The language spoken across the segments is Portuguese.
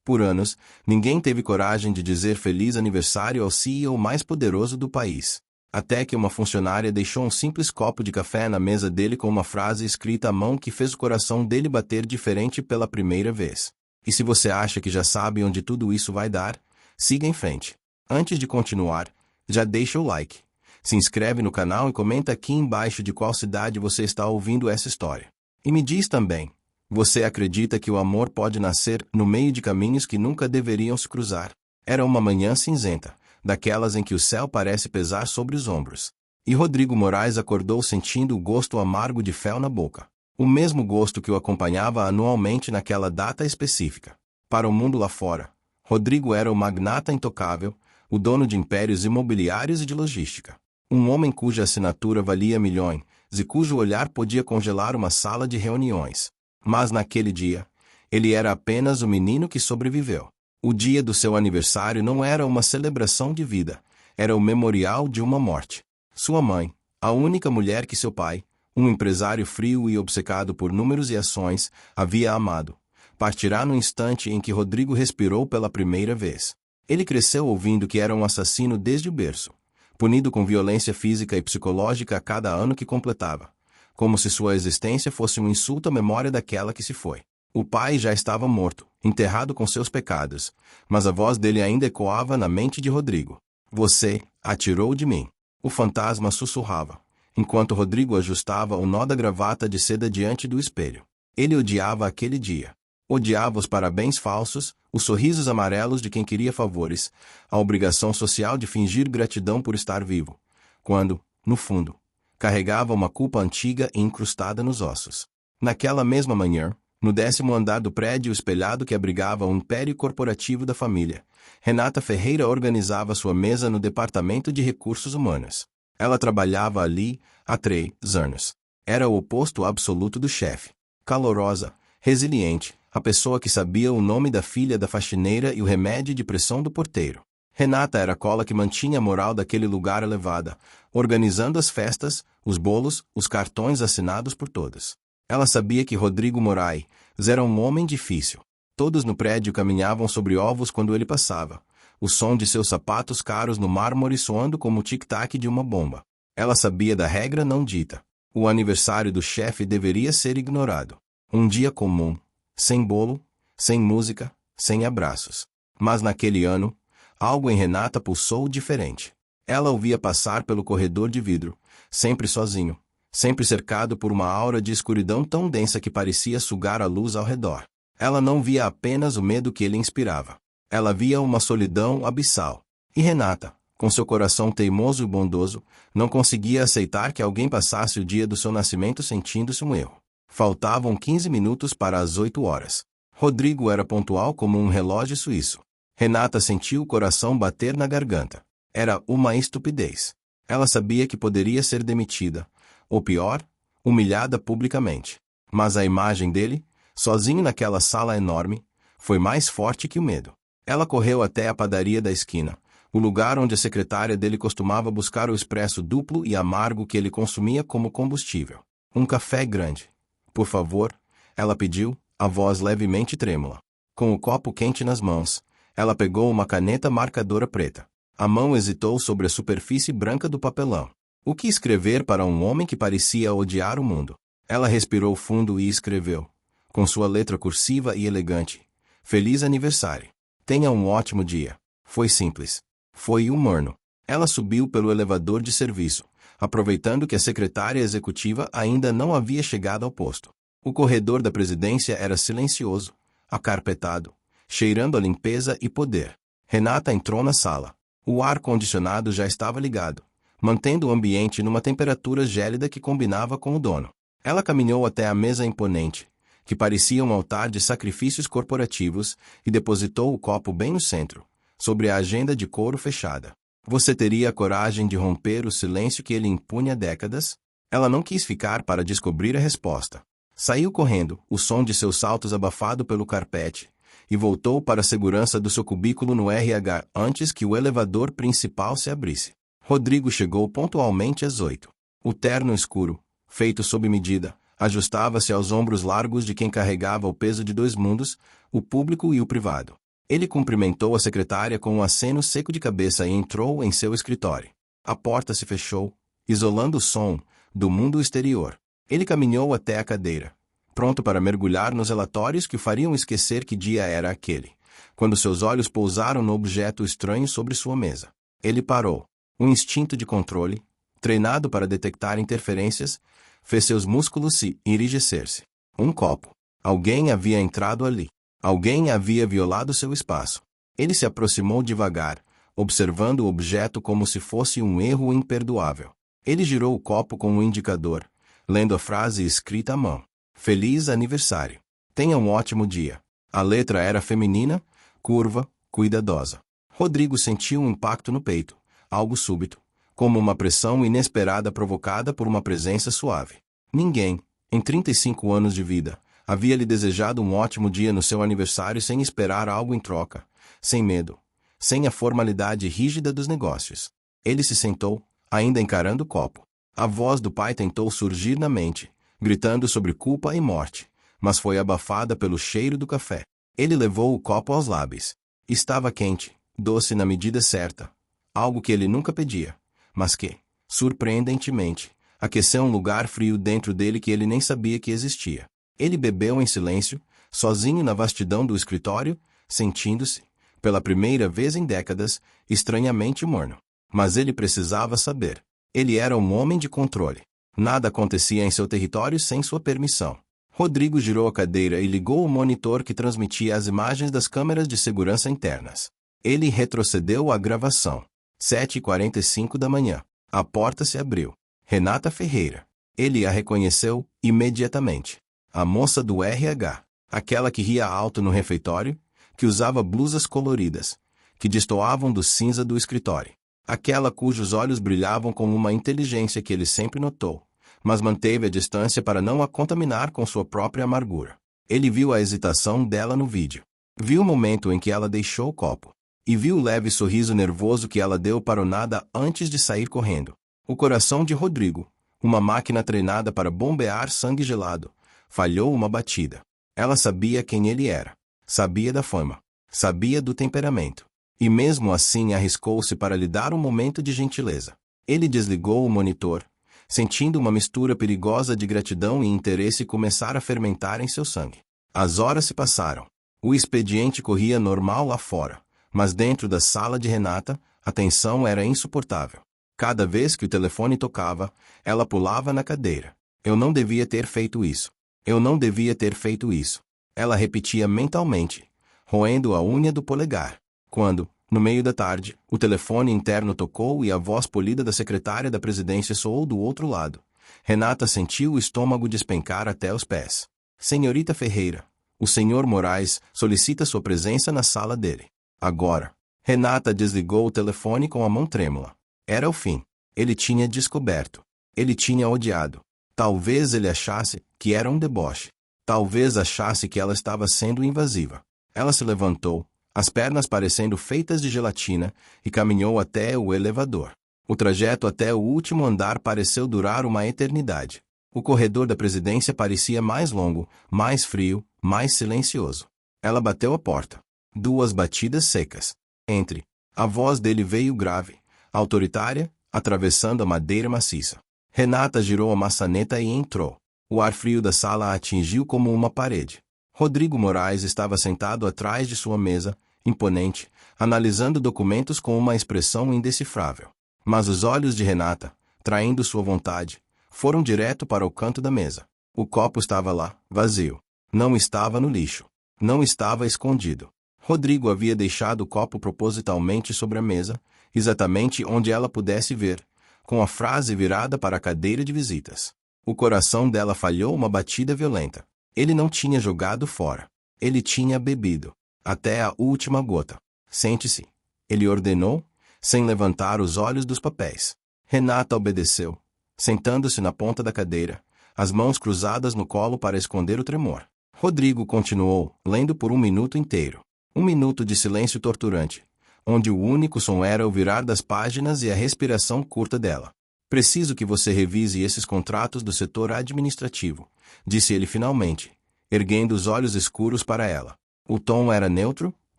Por anos, ninguém teve coragem de dizer feliz aniversário ao CEO mais poderoso do país. Até que uma funcionária deixou um simples copo de café na mesa dele com uma frase escrita à mão que fez o coração dele bater diferente pela primeira vez. E se você acha que já sabe onde tudo isso vai dar, siga em frente. Antes de continuar, já deixa o like. Se inscreve no canal e comenta aqui embaixo de qual cidade você está ouvindo essa história. E me diz também, você acredita que o amor pode nascer no meio de caminhos que nunca deveriam se cruzar? Era uma manhã cinzenta, daquelas em que o céu parece pesar sobre os ombros. E Rodrigo Moraes acordou sentindo o gosto amargo de fel na boca. O mesmo gosto que o acompanhava anualmente naquela data específica. Para o mundo lá fora, Rodrigo era o magnata intocável, o dono de impérios imobiliários e de logística. Um homem cuja assinatura valia milhões e cujo olhar podia congelar uma sala de reuniões. Mas naquele dia, ele era apenas o menino que sobreviveu. O dia do seu aniversário não era uma celebração de vida, era o memorial de uma morte. Sua mãe, a única mulher que seu pai, um empresário frio e obcecado por números e ações, havia amado, partirá no instante em que Rodrigo respirou pela primeira vez. Ele cresceu ouvindo que era um assassino desde o berço, punido com violência física e psicológica a cada ano que completava, como se sua existência fosse um insulto à memória daquela que se foi. O pai já estava morto, enterrado com seus pecados, mas a voz dele ainda ecoava na mente de Rodrigo. Você atirou de mim. O fantasma sussurrava, enquanto Rodrigo ajustava o nó da gravata de seda diante do espelho. Ele odiava aquele dia. Odiava os parabéns falsos, os sorrisos amarelos de quem queria favores, a obrigação social de fingir gratidão por estar vivo, quando, no fundo, carregava uma culpa antiga e incrustada nos ossos. Naquela mesma manhã, no 10º andar do prédio espelhado que abrigava o império corporativo da família, Renata Ferreira organizava sua mesa no Departamento de Recursos Humanos. Ela trabalhava ali há 3 anos. Era o oposto absoluto do chefe. Calorosa, resiliente, a pessoa que sabia o nome da filha da faxineira e o remédio de pressão do porteiro. Renata era a cola que mantinha a moral daquele lugar elevada, organizando as festas, os bolos, os cartões assinados por todos. Ela sabia que Rodrigo Moraes era um homem difícil. Todos no prédio caminhavam sobre ovos quando ele passava, o som de seus sapatos caros no mármore soando como o tic-tac de uma bomba. Ela sabia da regra não dita. O aniversário do chefe deveria ser ignorado. Um dia comum, sem bolo, sem música, sem abraços. Mas naquele ano, algo em Renata pulsou diferente. Ela o via passar pelo corredor de vidro, sempre sozinho, sempre cercado por uma aura de escuridão tão densa que parecia sugar a luz ao redor. Ela não via apenas o medo que ele inspirava. Ela via uma solidão abissal. E Renata, com seu coração teimoso e bondoso, não conseguia aceitar que alguém passasse o dia do seu nascimento sentindo-se um erro. Faltavam 15 minutos para as 8 horas. Rodrigo era pontual como um relógio suíço. Renata sentiu o coração bater na garganta. Era uma estupidez. Ela sabia que poderia ser demitida, ou pior, humilhada publicamente. Mas a imagem dele, sozinho naquela sala enorme, foi mais forte que o medo. Ela correu até a padaria da esquina, o lugar onde a secretária dele costumava buscar o expresso duplo e amargo que ele consumia como combustível. Um café grande. Por favor, ela pediu, a voz levemente trêmula. Com o copo quente nas mãos, ela pegou uma caneta marcadora preta. A mão hesitou sobre a superfície branca do papelão. O que escrever para um homem que parecia odiar o mundo? Ela respirou fundo e escreveu, com sua letra cursiva e elegante: Feliz aniversário. Tenha um ótimo dia. Foi simples. Foi humano. Ela subiu pelo elevador de serviço, aproveitando que a secretária executiva ainda não havia chegado ao posto. O corredor da presidência era silencioso, acarpetado, cheirando a limpeza e poder. Renata entrou na sala. O ar-condicionado já estava ligado, mantendo o ambiente numa temperatura gélida que combinava com o dono. Ela caminhou até a mesa imponente, que parecia um altar de sacrifícios corporativos, e depositou o copo bem no centro, sobre a agenda de couro fechada. Você teria a coragem de romper o silêncio que ele impunha há décadas? Ela não quis ficar para descobrir a resposta. Saiu correndo, o som de seus saltos abafado pelo carpete, e voltou para a segurança do seu cubículo no RH antes que o elevador principal se abrisse. Rodrigo chegou pontualmente às 8. O terno escuro, feito sob medida, ajustava-se aos ombros largos de quem carregava o peso de 2 mundos, o público e o privado. Ele cumprimentou a secretária com um aceno seco de cabeça e entrou em seu escritório. A porta se fechou, isolando o som do mundo exterior. Ele caminhou até a cadeira, pronto para mergulhar nos relatórios que o fariam esquecer que dia era aquele, quando seus olhos pousaram no objeto estranho sobre sua mesa. Ele parou. Um instinto de controle, treinado para detectar interferências, fez seus músculos se enrijecer-se. Um copo. Alguém havia entrado ali. Alguém havia violado seu espaço. Ele se aproximou devagar, observando o objeto como se fosse um erro imperdoável. Ele girou o copo com um indicador, lendo a frase escrita à mão. Feliz aniversário. Tenha um ótimo dia. A letra era feminina, curva, cuidadosa. Rodrigo sentiu um impacto no peito, algo súbito, como uma pressão inesperada provocada por uma presença suave. Ninguém, em 35 anos de vida, havia lhe desejado um ótimo dia no seu aniversário sem esperar algo em troca, sem medo, sem a formalidade rígida dos negócios. Ele se sentou, ainda encarando o copo. A voz do pai tentou surgir na mente, gritando sobre culpa e morte, mas foi abafada pelo cheiro do café. Ele levou o copo aos lábios. Estava quente, doce na medida certa, algo que ele nunca pedia, mas que, surpreendentemente, aqueceu um lugar frio dentro dele que ele nem sabia que existia. Ele bebeu em silêncio, sozinho na vastidão do escritório, sentindo-se, pela primeira vez em décadas, estranhamente morno. Mas ele precisava saber. Ele era um homem de controle. Nada acontecia em seu território sem sua permissão. Rodrigo girou a cadeira e ligou o monitor que transmitia as imagens das câmeras de segurança internas. Ele retrocedeu à gravação. 7h45 da manhã. A porta se abriu. Renata Ferreira. Ele a reconheceu imediatamente. A moça do RH. Aquela que ria alto no refeitório, que usava blusas coloridas, que destoavam do cinza do escritório. Aquela cujos olhos brilhavam com uma inteligência que ele sempre notou, mas manteve a distância para não a contaminar com sua própria amargura. Ele viu a hesitação dela no vídeo. Viu o momento em que ela deixou o copo. E viu o leve sorriso nervoso que ela deu para o nada antes de sair correndo. O coração de Rodrigo, uma máquina treinada para bombear sangue gelado, falhou uma batida. Ela sabia quem ele era. Sabia da fama. Sabia do temperamento. E mesmo assim arriscou-se para lhe dar um momento de gentileza. Ele desligou o monitor, sentindo uma mistura perigosa de gratidão e interesse começar a fermentar em seu sangue. As horas se passaram. O expediente corria normal lá fora, mas dentro da sala de Renata, a tensão era insuportável. Cada vez que o telefone tocava, ela pulava na cadeira. Eu não devia ter feito isso. Eu não devia ter feito isso. Ela repetia mentalmente, roendo a unha do polegar. Quando, no meio da tarde, o telefone interno tocou e a voz polida da secretária da presidência soou do outro lado, Renata sentiu o estômago despencar até os pés. Senhorita Ferreira, o senhor Moraes solicita sua presença na sala dele. Agora. Renata desligou o telefone com a mão trêmula. Era o fim. Ele tinha descoberto. Ele tinha odiado. Talvez ele achasse que era um deboche. Talvez achasse que ela estava sendo invasiva. Ela se levantou, as pernas parecendo feitas de gelatina, e caminhou até o elevador. O trajeto até o último andar pareceu durar uma eternidade. O corredor da presidência parecia mais longo, mais frio, mais silencioso. Ela bateu a porta. 2 batidas secas. Entre. A voz dele veio grave, autoritária, atravessando a madeira maciça. Renata girou a maçaneta e entrou. O ar frio da sala a atingiu como uma parede. Rodrigo Moraes estava sentado atrás de sua mesa, imponente, analisando documentos com uma expressão indecifrável. Mas os olhos de Renata, traindo sua vontade, foram direto para o canto da mesa. O copo estava lá, vazio. Não estava no lixo. Não estava escondido. Rodrigo havia deixado o copo propositalmente sobre a mesa, exatamente onde ela pudesse ver, com a frase virada para a cadeira de visitas. O coração dela falhou uma batida violenta. Ele não tinha jogado fora. Ele tinha bebido. Até a última gota. Sente-se. Ele ordenou, sem levantar os olhos dos papéis. Renata obedeceu, sentando-se na ponta da cadeira, as mãos cruzadas no colo para esconder o tremor. Rodrigo continuou, lendo por 1 minuto inteiro. 1 minuto de silêncio torturante, onde o único som era o virar das páginas e a respiração curta dela. Preciso que você revise esses contratos do setor administrativo, disse ele finalmente, erguendo os olhos escuros para ela. O tom era neutro,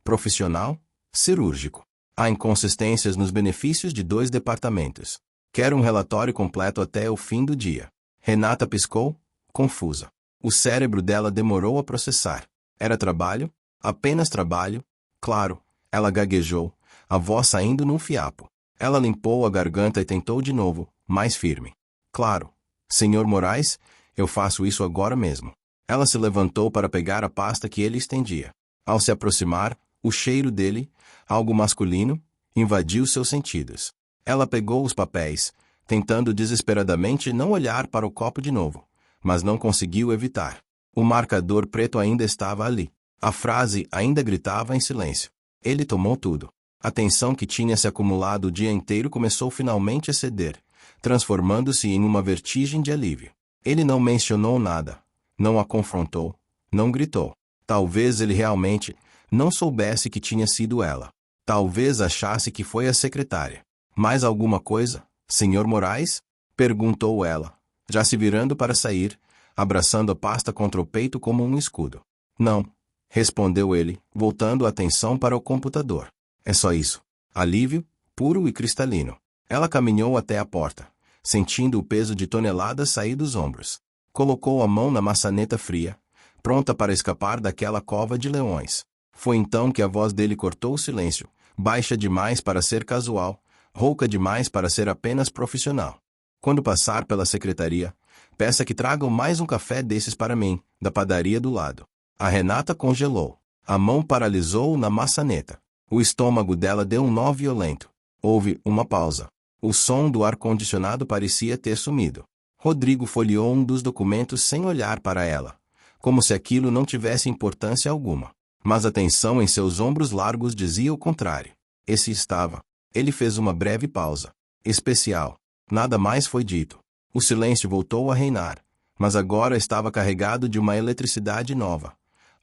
Profissional, cirúrgico. Há inconsistências nos benefícios de 2 departamentos. Quero um relatório completo até o fim do dia. Renata piscou, confusa. O cérebro dela demorou a processar. Era trabalho? Apenas trabalho? Claro. Ela gaguejou, a voz saindo num fiapo. Ela limpou a garganta e tentou de novo, mais firme. Claro. Senhor Moraes, eu faço isso agora mesmo. Ela se levantou para pegar a pasta que ele estendia. Ao se aproximar, o cheiro dele, algo masculino, invadiu seus sentidos. Ela pegou os papéis, tentando desesperadamente não olhar para o copo de novo, mas não conseguiu evitar. O marcador preto ainda estava ali. A frase ainda gritava em silêncio. Ele tomou tudo. A tensão que tinha se acumulado o dia inteiro começou finalmente a ceder, transformando-se em uma vertigem de alívio. Ele não mencionou nada, não a confrontou, não gritou. Talvez ele realmente não soubesse que tinha sido ela. Talvez achasse que foi a secretária. Mais alguma coisa, Sr. Moraes? Perguntou ela, já se virando para sair, abraçando a pasta contra o peito como um escudo. Não, respondeu ele, voltando a atenção para o computador. É só isso. Alívio, puro e cristalino. Ela caminhou até a porta, sentindo o peso de toneladas sair dos ombros. Colocou a mão na maçaneta fria, pronta para escapar daquela cova de leões. Foi então que a voz dele cortou o silêncio, baixa demais para ser casual, rouca demais para ser apenas profissional. Quando passar pela secretaria, peça que tragam mais um café desses para mim, da padaria do lado. A Renata congelou. A mão paralisou na maçaneta. O estômago dela deu um nó violento. Houve uma pausa. O som do ar-condicionado parecia ter sumido. Rodrigo folheou um dos documentos sem olhar para ela, como se aquilo não tivesse importância alguma. Mas a tensão em seus ombros largos dizia o contrário. Esse estava. Ele fez uma breve pausa. Especial. Nada mais foi dito. O silêncio voltou a reinar, mas agora estava carregado de uma eletricidade nova,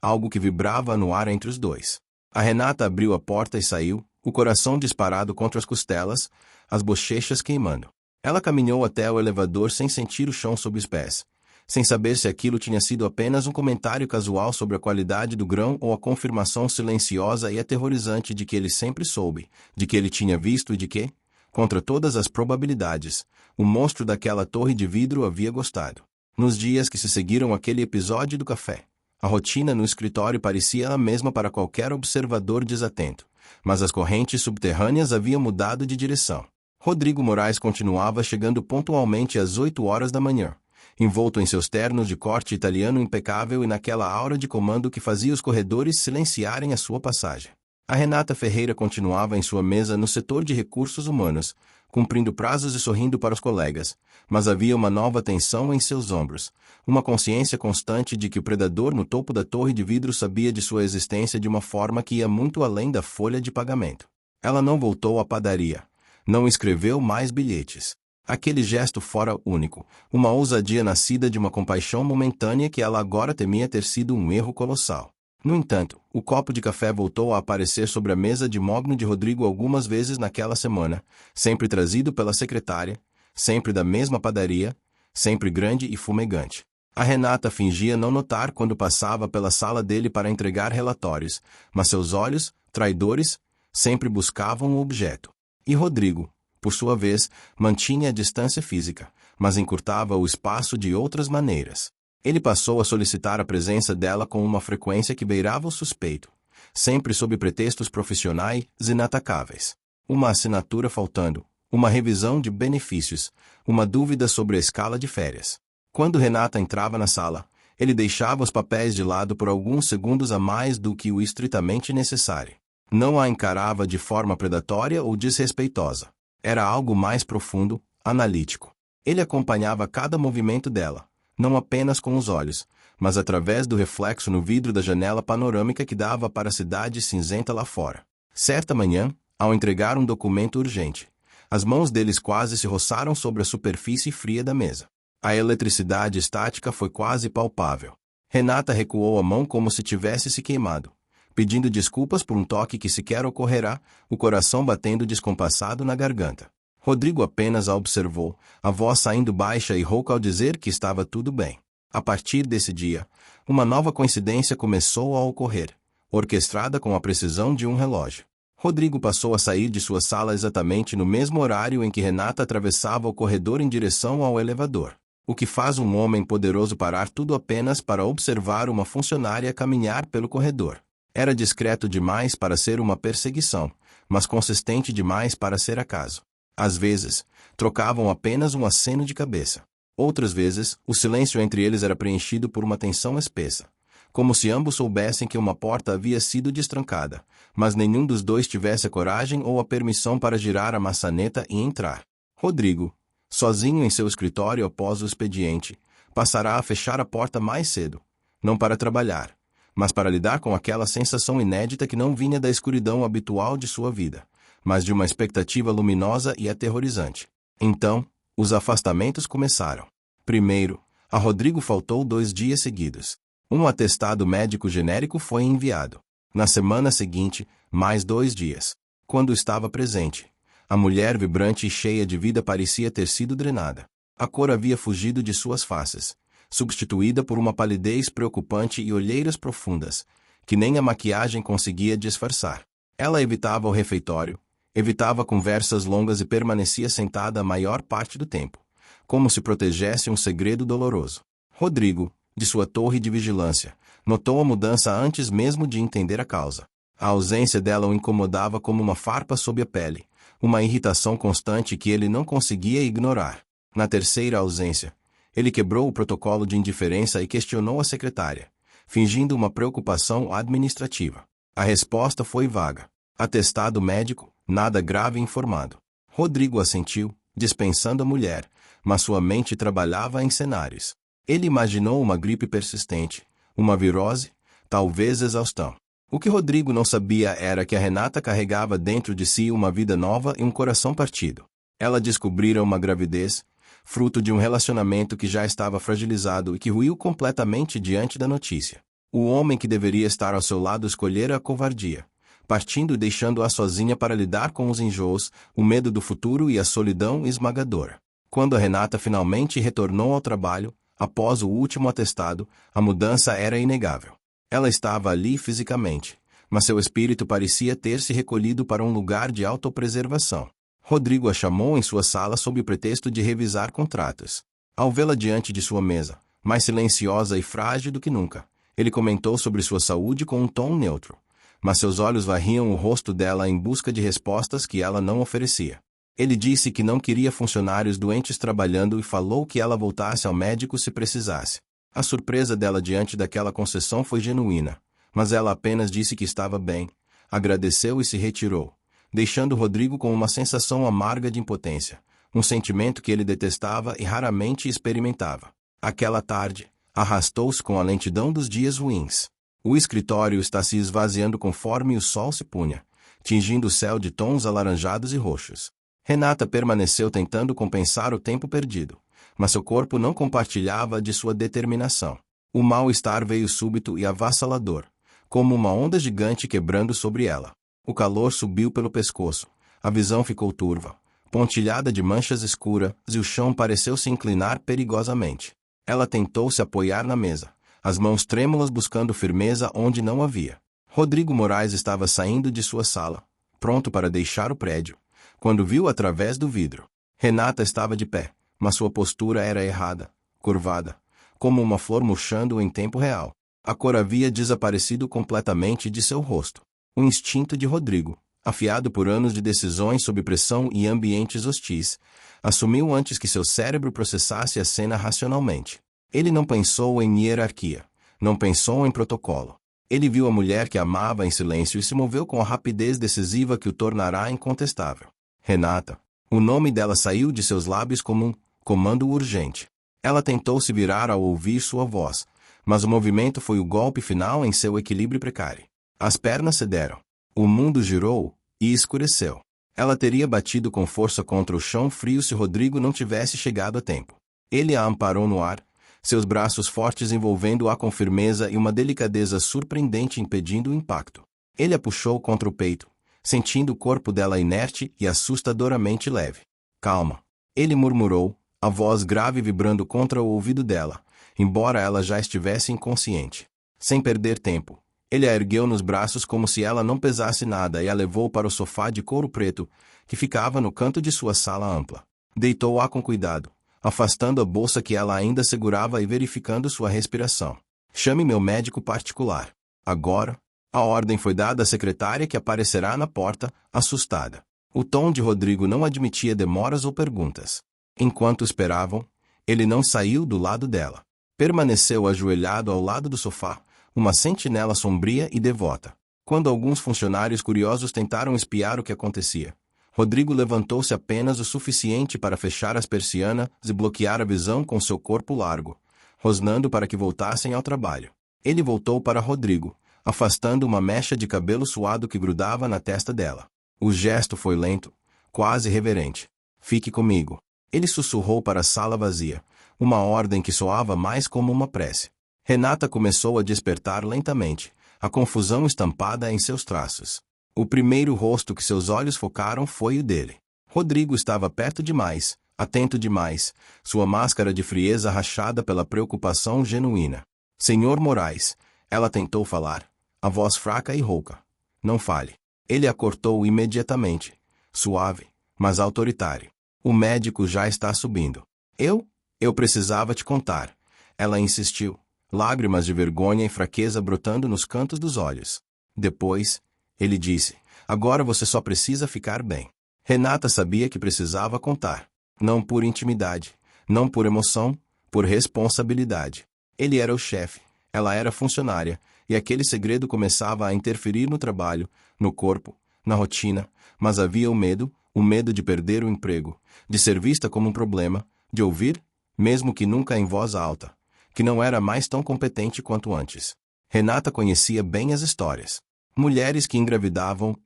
algo que vibrava no ar entre os dois. A Renata abriu a porta e saiu, o coração disparado contra as costelas, as bochechas queimando. Ela caminhou até o elevador sem sentir o chão sob os pés, sem saber se aquilo tinha sido apenas um comentário casual sobre a qualidade do grão ou a confirmação silenciosa e aterrorizante de que ele sempre soube, de que ele tinha visto e de que, contra todas as probabilidades, o monstro daquela torre de vidro havia gostado. Nos dias que se seguiram aquele episódio do café, a rotina no escritório parecia a mesma para qualquer observador desatento, mas as correntes subterrâneas haviam mudado de direção. Rodrigo Moraes continuava chegando pontualmente às 8 horas da manhã, envolto em seus ternos de corte italiano impecável e naquela aura de comando que fazia os corredores silenciarem a sua passagem. A Renata Ferreira continuava em sua mesa no setor de recursos humanos, cumprindo prazos e sorrindo para os colegas, mas havia uma nova tensão em seus ombros, uma consciência constante de que o predador no topo da torre de vidro sabia de sua existência de uma forma que ia muito além da folha de pagamento. Ela não voltou à padaria, não escreveu mais bilhetes. Aquele gesto fora único, uma ousadia nascida de uma compaixão momentânea que ela agora temia ter sido um erro colossal. No entanto, o copo de café voltou a aparecer sobre a mesa de mogno de Rodrigo algumas vezes naquela semana, sempre trazido pela secretária, sempre da mesma padaria, sempre grande e fumegante. A Renata fingia não notar quando passava pela sala dele para entregar relatórios, mas seus olhos, traidores, sempre buscavam o objeto. E Rodrigo, por sua vez, mantinha a distância física, mas encurtava o espaço de outras maneiras. Ele passou a solicitar a presença dela com uma frequência que beirava o suspeito, sempre sob pretextos profissionais inatacáveis. Uma assinatura faltando, uma revisão de benefícios, uma dúvida sobre a escala de férias. Quando Renata entrava na sala, ele deixava os papéis de lado por alguns segundos a mais do que o estritamente necessário. Não a encarava de forma predatória ou desrespeitosa. Era algo mais profundo, analítico. Ele acompanhava cada movimento dela, não apenas com os olhos, mas através do reflexo no vidro da janela panorâmica que dava para a cidade cinzenta lá fora. Certa manhã, ao entregar um documento urgente, as mãos deles quase se roçaram sobre a superfície fria da mesa. A eletricidade estática foi quase palpável. Renata recuou a mão como se tivesse se queimado, pedindo desculpas por um toque que sequer ocorrerá, o coração batendo descompassado na garganta. Rodrigo apenas a observou, a voz saindo baixa e rouca ao dizer que estava tudo bem. A partir desse dia, uma nova coincidência começou a ocorrer. orquestrada com a precisão de um relógio. Rodrigo passou a sair de sua sala exatamente no mesmo horário em que Renata atravessava o corredor em direção ao elevador. O que faz um homem poderoso parar tudo apenas para observar uma funcionária caminhar pelo corredor. Era discreto demais para ser uma perseguição, mas consistente demais para ser acaso. Às vezes, trocavam apenas um aceno de cabeça. Outras vezes, o silêncio entre eles era preenchido por uma tensão espessa, como se ambos soubessem que uma porta havia sido destrancada, mas nenhum dos dois tivesse a coragem ou a permissão para girar a maçaneta e entrar. Rodrigo, sozinho em seu escritório após o expediente, passará a fechar a porta mais cedo, não para trabalhar, mas para lidar com aquela sensação inédita que não vinha da escuridão habitual de sua vida, mas de uma expectativa luminosa e aterrorizante. Então, os afastamentos começaram. Primeiro, a Rodrigo faltou 2 dias seguidos. Um atestado médico genérico foi enviado. Na semana seguinte, mais 2 dias. Quando estava presente, a mulher vibrante e cheia de vida parecia ter sido drenada. A cor havia fugido de suas faces, substituída por uma palidez preocupante e olheiras profundas, que nem a maquiagem conseguia disfarçar. Ela evitava o refeitório, evitava conversas longas e permanecia sentada a maior parte do tempo, como se protegesse um segredo doloroso. Rodrigo, de sua torre de vigilância, notou a mudança antes mesmo de entender a causa. A ausência dela o incomodava como uma farpa sob a pele, uma irritação constante que ele não conseguia ignorar. Na terceira ausência, ele quebrou o protocolo de indiferença e questionou a secretária, fingindo uma preocupação administrativa. A resposta foi vaga. Atestado médico, nada grave informado. Rodrigo assentiu, dispensando a mulher, mas sua mente trabalhava em cenários. Ele imaginou uma gripe persistente, uma virose, talvez exaustão. O que Rodrigo não sabia era que a Renata carregava dentro de si uma vida nova e um coração partido. Ela descobrira uma gravidez, fruto de um relacionamento que já estava fragilizado e que ruiu completamente diante da notícia. O homem que deveria estar ao seu lado escolhera a covardia, partindo e deixando-a sozinha para lidar com os enjoos, o medo do futuro e a solidão esmagadora. Quando a Renata finalmente retornou ao trabalho, após o último atestado, a mudança era inegável. Ela estava ali fisicamente, mas seu espírito parecia ter se recolhido para um lugar de autopreservação. Rodrigo a chamou em sua sala sob o pretexto de revisar contratos. Ao vê-la diante de sua mesa, mais silenciosa e frágil do que nunca, ele comentou sobre sua saúde com um tom neutro, mas seus olhos varriam o rosto dela em busca de respostas que ela não oferecia. Ele disse que não queria funcionários doentes trabalhando e falou que ela voltasse ao médico se precisasse. A surpresa dela diante daquela concessão foi genuína, mas ela apenas disse que estava bem, agradeceu e se retirou, deixando Rodrigo com uma sensação amarga de impotência, um sentimento que ele detestava e raramente experimentava. Aquela tarde, arrastou-se com a lentidão dos dias ruins. O escritório está se esvaziando conforme o sol se punha, tingindo o céu de tons alaranjados e roxos. Renata permaneceu tentando compensar o tempo perdido, mas seu corpo não compartilhava de sua determinação. O mal-estar veio súbito e avassalador, como uma onda gigante quebrando sobre ela. O calor subiu pelo pescoço, a visão ficou turva, pontilhada de manchas escuras, e o chão pareceu se inclinar perigosamente. Ela tentou se apoiar na mesa, as mãos trêmulas buscando firmeza onde não havia. Rodrigo Moraes estava saindo de sua sala, pronto para deixar o prédio, quando viu através do vidro. Renata estava de pé, mas sua postura era errada, curvada, como uma flor murchando em tempo real. A cor havia desaparecido completamente de seu rosto. O instinto de Rodrigo, afiado por anos de decisões sob pressão e ambientes hostis, assumiu antes que seu cérebro processasse a cena racionalmente. Ele não pensou em hierarquia, não pensou em protocolo. Ele viu a mulher que amava em silêncio e se moveu com a rapidez decisiva que o tornará incontestável. Renata. O nome dela saiu de seus lábios como um comando urgente. Ela tentou se virar ao ouvir sua voz, mas o movimento foi o golpe final em seu equilíbrio precário. As pernas cederam. O mundo girou e escureceu. Ela teria batido com força contra o chão frio se Rodrigo não tivesse chegado a tempo. Ele a amparou no ar, seus braços fortes envolvendo-a com firmeza e uma delicadeza surpreendente impedindo o impacto. Ele a puxou contra o peito, sentindo o corpo dela inerte e assustadoramente leve. Calma. Ele murmurou, a voz grave vibrando contra o ouvido dela, embora ela já estivesse inconsciente. Sem perder tempo, Ele a ergueu nos braços como se ela não pesasse nada e a levou para o sofá de couro preto, que ficava no canto de sua sala ampla. Deitou-a com cuidado, afastando a bolsa que ela ainda segurava e verificando sua respiração. Chame meu médico particular. Agora, a ordem foi dada à secretária que aparecerá na porta, assustada. O tom de Rodrigo não admitia demoras ou perguntas. Enquanto esperavam, ele não saiu do lado dela. Permaneceu ajoelhado ao lado do sofá, uma sentinela sombria e devota. Quando alguns funcionários curiosos tentaram espiar o que acontecia, Rodrigo levantou-se apenas o suficiente para fechar as persianas e bloquear a visão com seu corpo largo, rosnando para que voltassem ao trabalho. Ele voltou para Rodrigo, afastando uma mecha de cabelo suado que grudava na testa dela. O gesto foi lento, quase reverente. Fique comigo. Ele sussurrou para a sala vazia, uma ordem que soava mais como uma prece. Renata começou a despertar lentamente, a confusão estampada em seus traços. O primeiro rosto que seus olhos focaram foi o dele. Rodrigo estava perto demais, atento demais, sua máscara de frieza rachada pela preocupação genuína. Senhor Moraes, ela tentou falar, a voz fraca e rouca. Não fale. Ele a cortou imediatamente, suave, mas autoritário. O médico já está subindo. Eu precisava te contar. Ela insistiu, lágrimas de vergonha e fraqueza brotando nos cantos dos olhos. Depois, ele disse, agora você só precisa ficar bem. Renata sabia que precisava contar. Não por intimidade, não por emoção, por responsabilidade. Ele era o chefe, ela era funcionária, e aquele segredo começava a interferir no trabalho, no corpo, na rotina, mas havia o medo de perder o emprego, de ser vista como um problema, de ouvir, mesmo que nunca em voz alta, que não era mais tão competente quanto antes. Renata conhecia bem as histórias. Mulheres que engravidavam,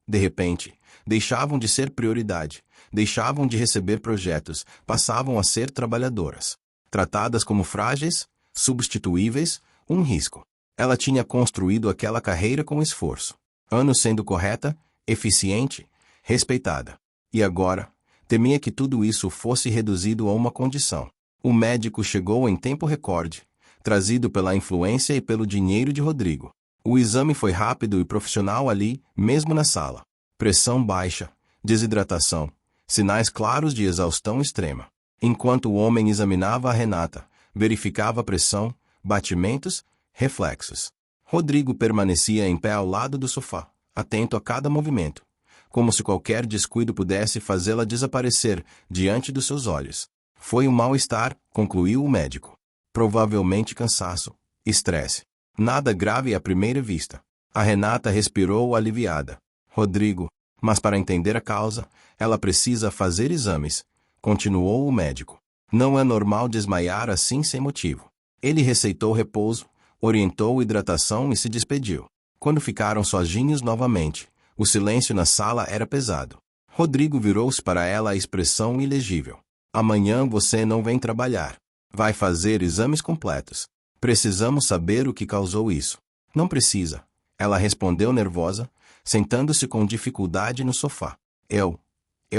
de repente, deixavam de ser prioridade, deixavam de receber projetos, passavam a ser trabalhadoras. Tratadas como frágeis, substituíveis, um risco. Ela tinha construído aquela carreira com esforço. Anos sendo correta, eficiente, respeitada. E agora, temia que tudo isso fosse reduzido a uma condição. O médico chegou em tempo recorde, trazido pela influência e pelo dinheiro de Rodrigo. O exame foi rápido e profissional ali, mesmo na sala. Pressão baixa, desidratação, sinais claros de exaustão extrema. Enquanto o homem examinava a Renata, verificava a pressão, batimentos, reflexos. Rodrigo permanecia em pé ao lado do sofá, atento a cada movimento, como se qualquer descuido pudesse fazê-la desaparecer diante dos seus olhos. Foi um mal-estar, concluiu o médico. Provavelmente cansaço, estresse. Nada grave à primeira vista. A Renata respirou aliviada. Rodrigo, mas para entender a causa, ela precisa fazer exames, continuou o médico. Não é normal desmaiar assim sem motivo. Ele receitou repouso, orientou hidratação e se despediu. Quando ficaram sozinhos novamente, o silêncio na sala era pesado. Rodrigo virou-se para ela a expressão ilegível. Amanhã você não vem trabalhar. Vai fazer exames completos. Precisamos saber o que causou isso. Não precisa. Ela respondeu nervosa, sentando-se com dificuldade no sofá. Eu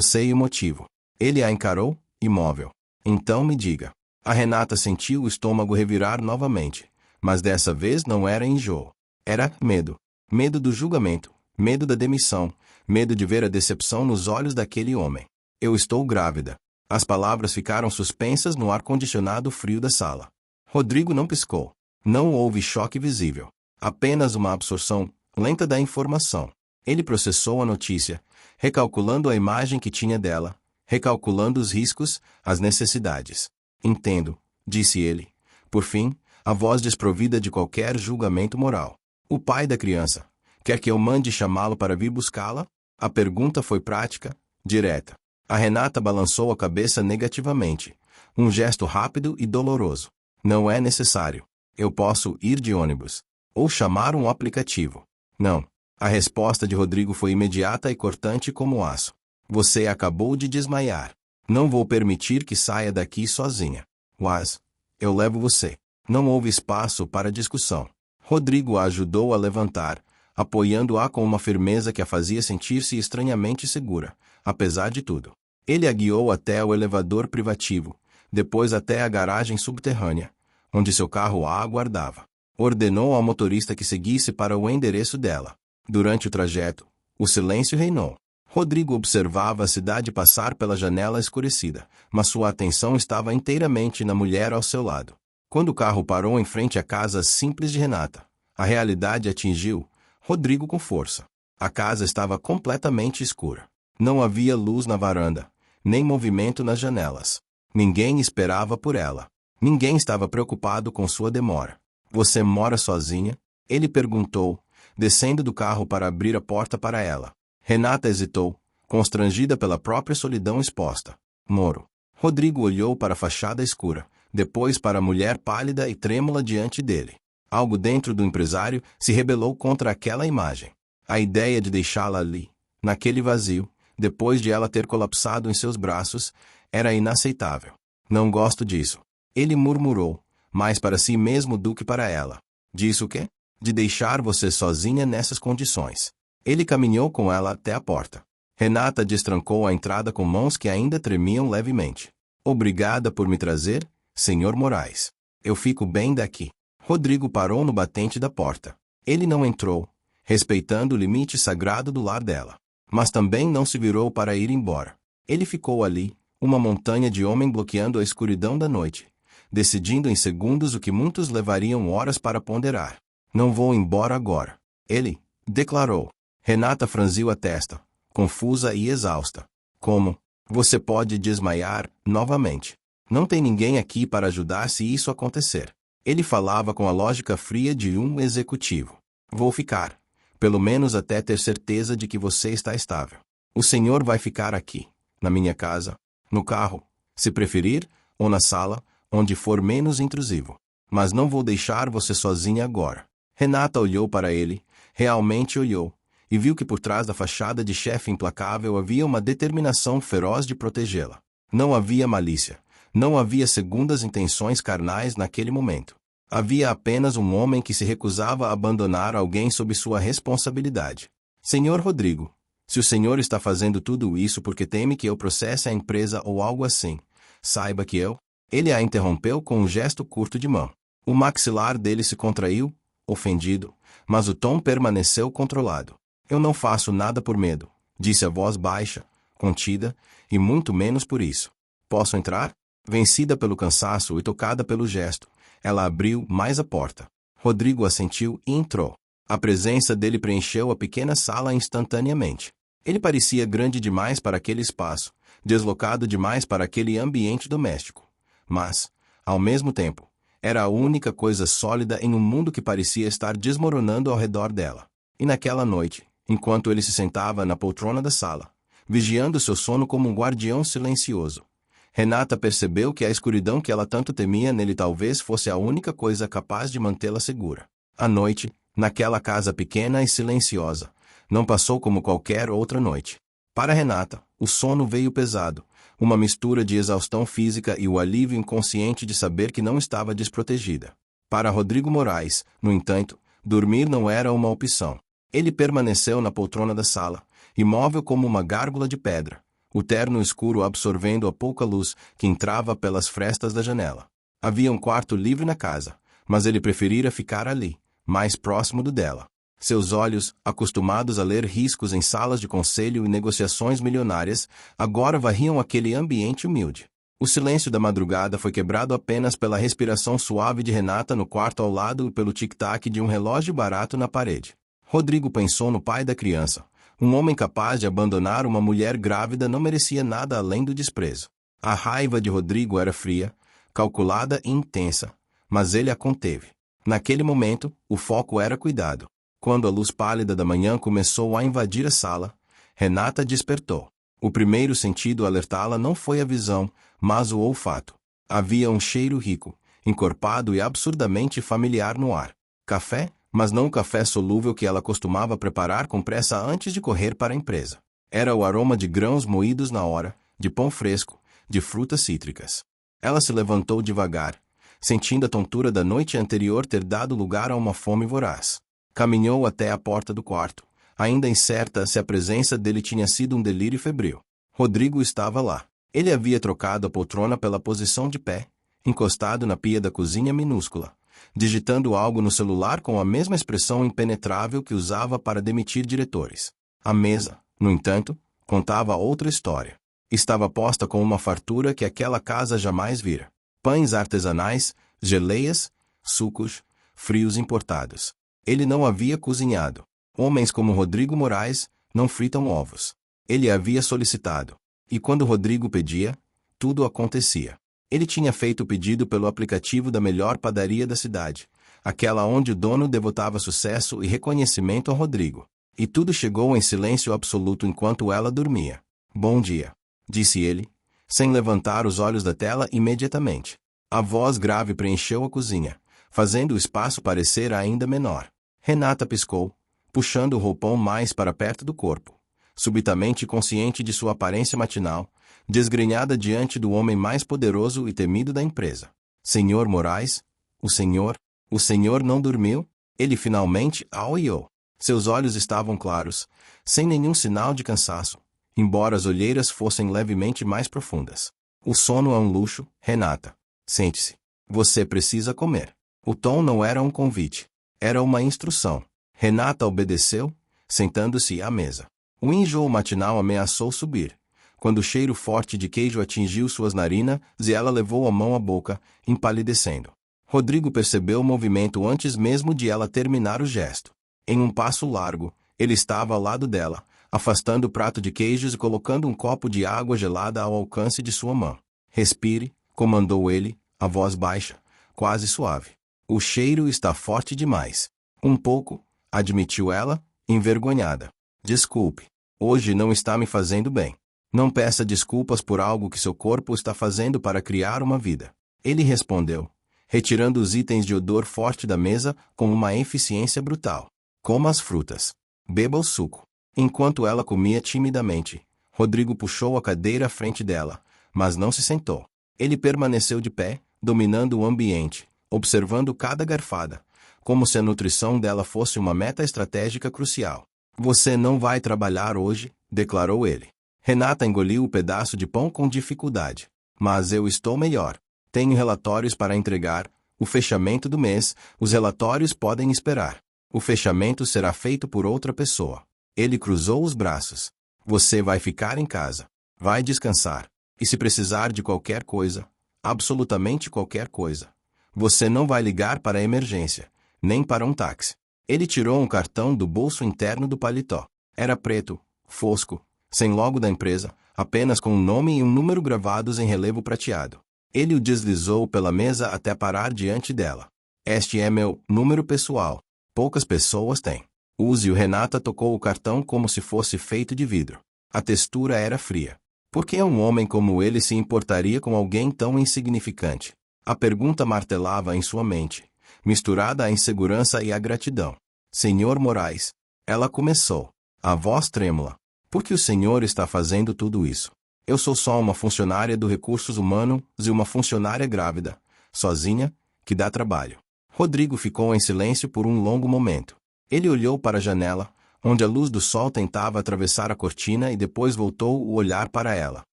sei o motivo. Ele a encarou, imóvel. Então me diga. A Renata sentiu o estômago revirar novamente, mas dessa vez não era enjoo. Era medo. Medo do julgamento, medo da demissão, medo de ver a decepção nos olhos daquele homem. Eu estou grávida. As palavras ficaram suspensas no ar-condicionado frio da sala. Rodrigo não piscou. Não houve choque visível. Apenas uma absorção lenta da informação. Ele processou a notícia, recalculando a imagem que tinha dela, recalculando os riscos, as necessidades. Entendo, disse ele. Por fim, a voz desprovida de qualquer julgamento moral. O pai da criança. Quer que eu mande chamá-lo para vir buscá-la? A pergunta foi prática, direta. A Renata balançou a cabeça negativamente. Um gesto rápido e doloroso. Não é necessário. Eu posso ir de ônibus. Ou chamar um aplicativo. Não. A resposta de Rodrigo foi imediata e cortante como aço. Você acabou de desmaiar. Não vou permitir que saia daqui sozinha. Mas, eu levo você. Não houve espaço para discussão. Rodrigo a ajudou a levantar, apoiando-a com uma firmeza que a fazia sentir-se estranhamente segura, apesar de tudo. Ele a guiou até o elevador privativo, depois até a garagem subterrânea, onde seu carro a aguardava. Ordenou ao motorista que seguisse para o endereço dela. Durante o trajeto, o silêncio reinou. Rodrigo observava a cidade passar pela janela escurecida, mas sua atenção estava inteiramente na mulher ao seu lado. Quando o carro parou em frente à casa simples de Renata, a realidade atingiu Rodrigo com força. A casa estava completamente escura. Não havia luz na varanda, nem movimento nas janelas. Ninguém esperava por ela. Ninguém estava preocupado com sua demora. Você mora sozinha? Ele perguntou, descendo do carro para abrir a porta para ela. Renata hesitou, constrangida pela própria solidão exposta. Moro. Rodrigo olhou para a fachada escura, depois para a mulher pálida e trêmula diante dele. Algo dentro do empresário se rebelou contra aquela imagem. A ideia de deixá-la ali, naquele vazio, depois de ela ter colapsado em seus braços, era inaceitável. Não gosto disso. Ele murmurou, mais para si mesmo do que para ela. Disse o quê? De deixar você sozinha nessas condições. Ele caminhou com ela até a porta. Renata destrancou a entrada com mãos que ainda tremiam levemente. Obrigada por me trazer, Sr. Moraes. Eu fico bem daqui. Rodrigo parou no batente da porta. Ele não entrou, respeitando o limite sagrado do lar dela. Mas também não se virou para ir embora. Ele ficou ali, uma montanha de homem bloqueando a escuridão da noite, decidindo em segundos o que muitos levariam horas para ponderar. Não vou embora agora. Ele declarou. Renata franziu a testa, confusa e exausta. Como? Você pode desmaiar, novamente. Não tem ninguém aqui para ajudar se isso acontecer. Ele falava com a lógica fria de um executivo. Vou ficar, pelo menos até ter certeza de que você está estável. O senhor vai ficar aqui, na minha casa, no carro, se preferir, ou na sala, onde for menos intrusivo. Mas não vou deixar você sozinha agora. Renata olhou para ele, realmente olhou, e viu que por trás da fachada de chefe implacável havia uma determinação feroz de protegê-la. Não havia malícia, não havia segundas intenções carnais naquele momento. Havia apenas um homem que se recusava a abandonar alguém sob sua responsabilidade. Senhor Rodrigo, se o senhor está fazendo tudo isso porque teme que eu processe a empresa ou algo assim, saiba que eu... Ele a interrompeu com um gesto curto de mão. O maxilar dele se contraiu, ofendido, mas o tom permaneceu controlado. Eu não faço nada por medo, disse a voz baixa, contida, e muito menos por isso. Posso entrar? Vencida pelo cansaço e tocada pelo gesto, ela abriu mais a porta. Rodrigo assentiu e entrou. A presença dele preencheu a pequena sala instantaneamente. Ele parecia grande demais para aquele espaço, deslocado demais para aquele ambiente doméstico. Mas, ao mesmo tempo, era a única coisa sólida em um mundo que parecia estar desmoronando ao redor dela. E naquela noite, enquanto ele se sentava na poltrona da sala, vigiando seu sono como um guardião silencioso, Renata percebeu que a escuridão que ela tanto temia nele talvez fosse a única coisa capaz de mantê-la segura. A noite, naquela casa pequena e silenciosa, não passou como qualquer outra noite. Para Renata, o sono veio pesado, uma mistura de exaustão física e o alívio inconsciente de saber que não estava desprotegida. Para Rodrigo Moraes, no entanto, dormir não era uma opção. Ele permaneceu na poltrona da sala, imóvel como uma gárgula de pedra, o terno escuro absorvendo a pouca luz que entrava pelas frestas da janela. Havia um quarto livre na casa, mas ele preferira ficar ali, mais próximo do dela. Seus olhos, acostumados a ler riscos em salas de conselho e negociações milionárias, agora varriam aquele ambiente humilde. O silêncio da madrugada foi quebrado apenas pela respiração suave de Renata no quarto ao lado e pelo tic-tac de um relógio barato na parede. Rodrigo pensou no pai da criança. Um homem capaz de abandonar uma mulher grávida não merecia nada além do desprezo. A raiva de Rodrigo era fria, calculada e intensa, mas ele a conteve. Naquele momento, o foco era cuidado. Quando a luz pálida da manhã começou a invadir a sala, Renata despertou. O primeiro sentido a alertá-la não foi a visão, mas o olfato. Havia um cheiro rico, encorpado e absurdamente familiar no ar. Café, mas não o café solúvel que ela costumava preparar com pressa antes de correr para a empresa. Era o aroma de grãos moídos na hora, de pão fresco, de frutas cítricas. Ela se levantou devagar, sentindo a tontura da noite anterior ter dado lugar a uma fome voraz. Caminhou até a porta do quarto, ainda incerta se a presença dele tinha sido um delírio febril. Rodrigo estava lá. Ele havia trocado a poltrona pela posição de pé, encostado na pia da cozinha minúscula, digitando algo no celular com a mesma expressão impenetrável que usava para demitir diretores. A mesa, no entanto, contava outra história. Estava posta com uma fartura que aquela casa jamais vira. Pães artesanais, geleias, sucos, frios importados. Ele não havia cozinhado. Homens como Rodrigo Moraes não fritam ovos. Ele havia solicitado. E quando Rodrigo pedia, tudo acontecia. Ele tinha feito o pedido pelo aplicativo da melhor padaria da cidade, aquela onde o dono devotava sucesso e reconhecimento a Rodrigo. E tudo chegou em silêncio absoluto enquanto ela dormia. Bom dia, disse ele, sem levantar os olhos da tela imediatamente. A voz grave preencheu a cozinha, fazendo o espaço parecer ainda menor. Renata piscou, puxando o roupão mais para perto do corpo, subitamente consciente de sua aparência matinal, desgrenhada diante do homem mais poderoso e temido da empresa. Senhor Moraes, o senhor não dormiu? Ele finalmente auiou. Seus olhos estavam claros, sem nenhum sinal de cansaço, embora as olheiras fossem levemente mais profundas. O sono é um luxo, Renata. Sente-se. Você precisa comer. O tom não era um convite. Era uma instrução. Renata obedeceu, sentando-se à mesa. O enjoo matinal ameaçou subir. Quando o cheiro forte de queijo atingiu suas narinas e ela levou a mão à boca, empalidecendo. Rodrigo percebeu o movimento antes mesmo de ela terminar o gesto. Em um passo largo, ele estava ao lado dela, afastando o prato de queijos e colocando um copo de água gelada ao alcance de sua mão. Respire, comandou ele, a voz baixa, quase suave. O cheiro está forte demais. Um pouco, admitiu ela, envergonhada. Desculpe. Hoje não está me fazendo bem. Não peça desculpas por algo que seu corpo está fazendo para criar uma vida. Ele respondeu, retirando os itens de odor forte da mesa com uma eficiência brutal. Coma as frutas. Beba o suco. Enquanto ela comia timidamente, Rodrigo puxou a cadeira à frente dela, mas não se sentou. Ele permaneceu de pé, dominando o ambiente, observando cada garfada, como se a nutrição dela fosse uma meta estratégica crucial. Você não vai trabalhar hoje, declarou ele. Renata engoliu o pedaço de pão com dificuldade. Mas eu estou melhor. Tenho relatórios para entregar. O fechamento do mês, os relatórios podem esperar. O fechamento será feito por outra pessoa. Ele cruzou os braços. Você vai ficar em casa. Vai descansar. E se precisar de qualquer coisa, absolutamente qualquer coisa, você não vai ligar para a emergência, nem para um táxi. Ele tirou um cartão do bolso interno do paletó. Era preto, fosco, sem logo da empresa, apenas com um nome e um número gravados em relevo prateado. Ele o deslizou pela mesa até parar diante dela. Este é meu número pessoal. Poucas pessoas têm. Use-o. Renata tocou o cartão como se fosse feito de vidro. A textura era fria. Por que um homem como ele se importaria com alguém tão insignificante? A pergunta martelava em sua mente, misturada à insegurança e à gratidão. Senhor Moraes, ela começou, a voz trêmula. Por que o senhor está fazendo tudo isso? Eu sou só uma funcionária do Recursos Humanos e uma funcionária grávida, sozinha, que dá trabalho. Rodrigo ficou em silêncio por um longo momento. Ele olhou para a janela, onde a luz do sol tentava atravessar a cortina e depois voltou o olhar para ela.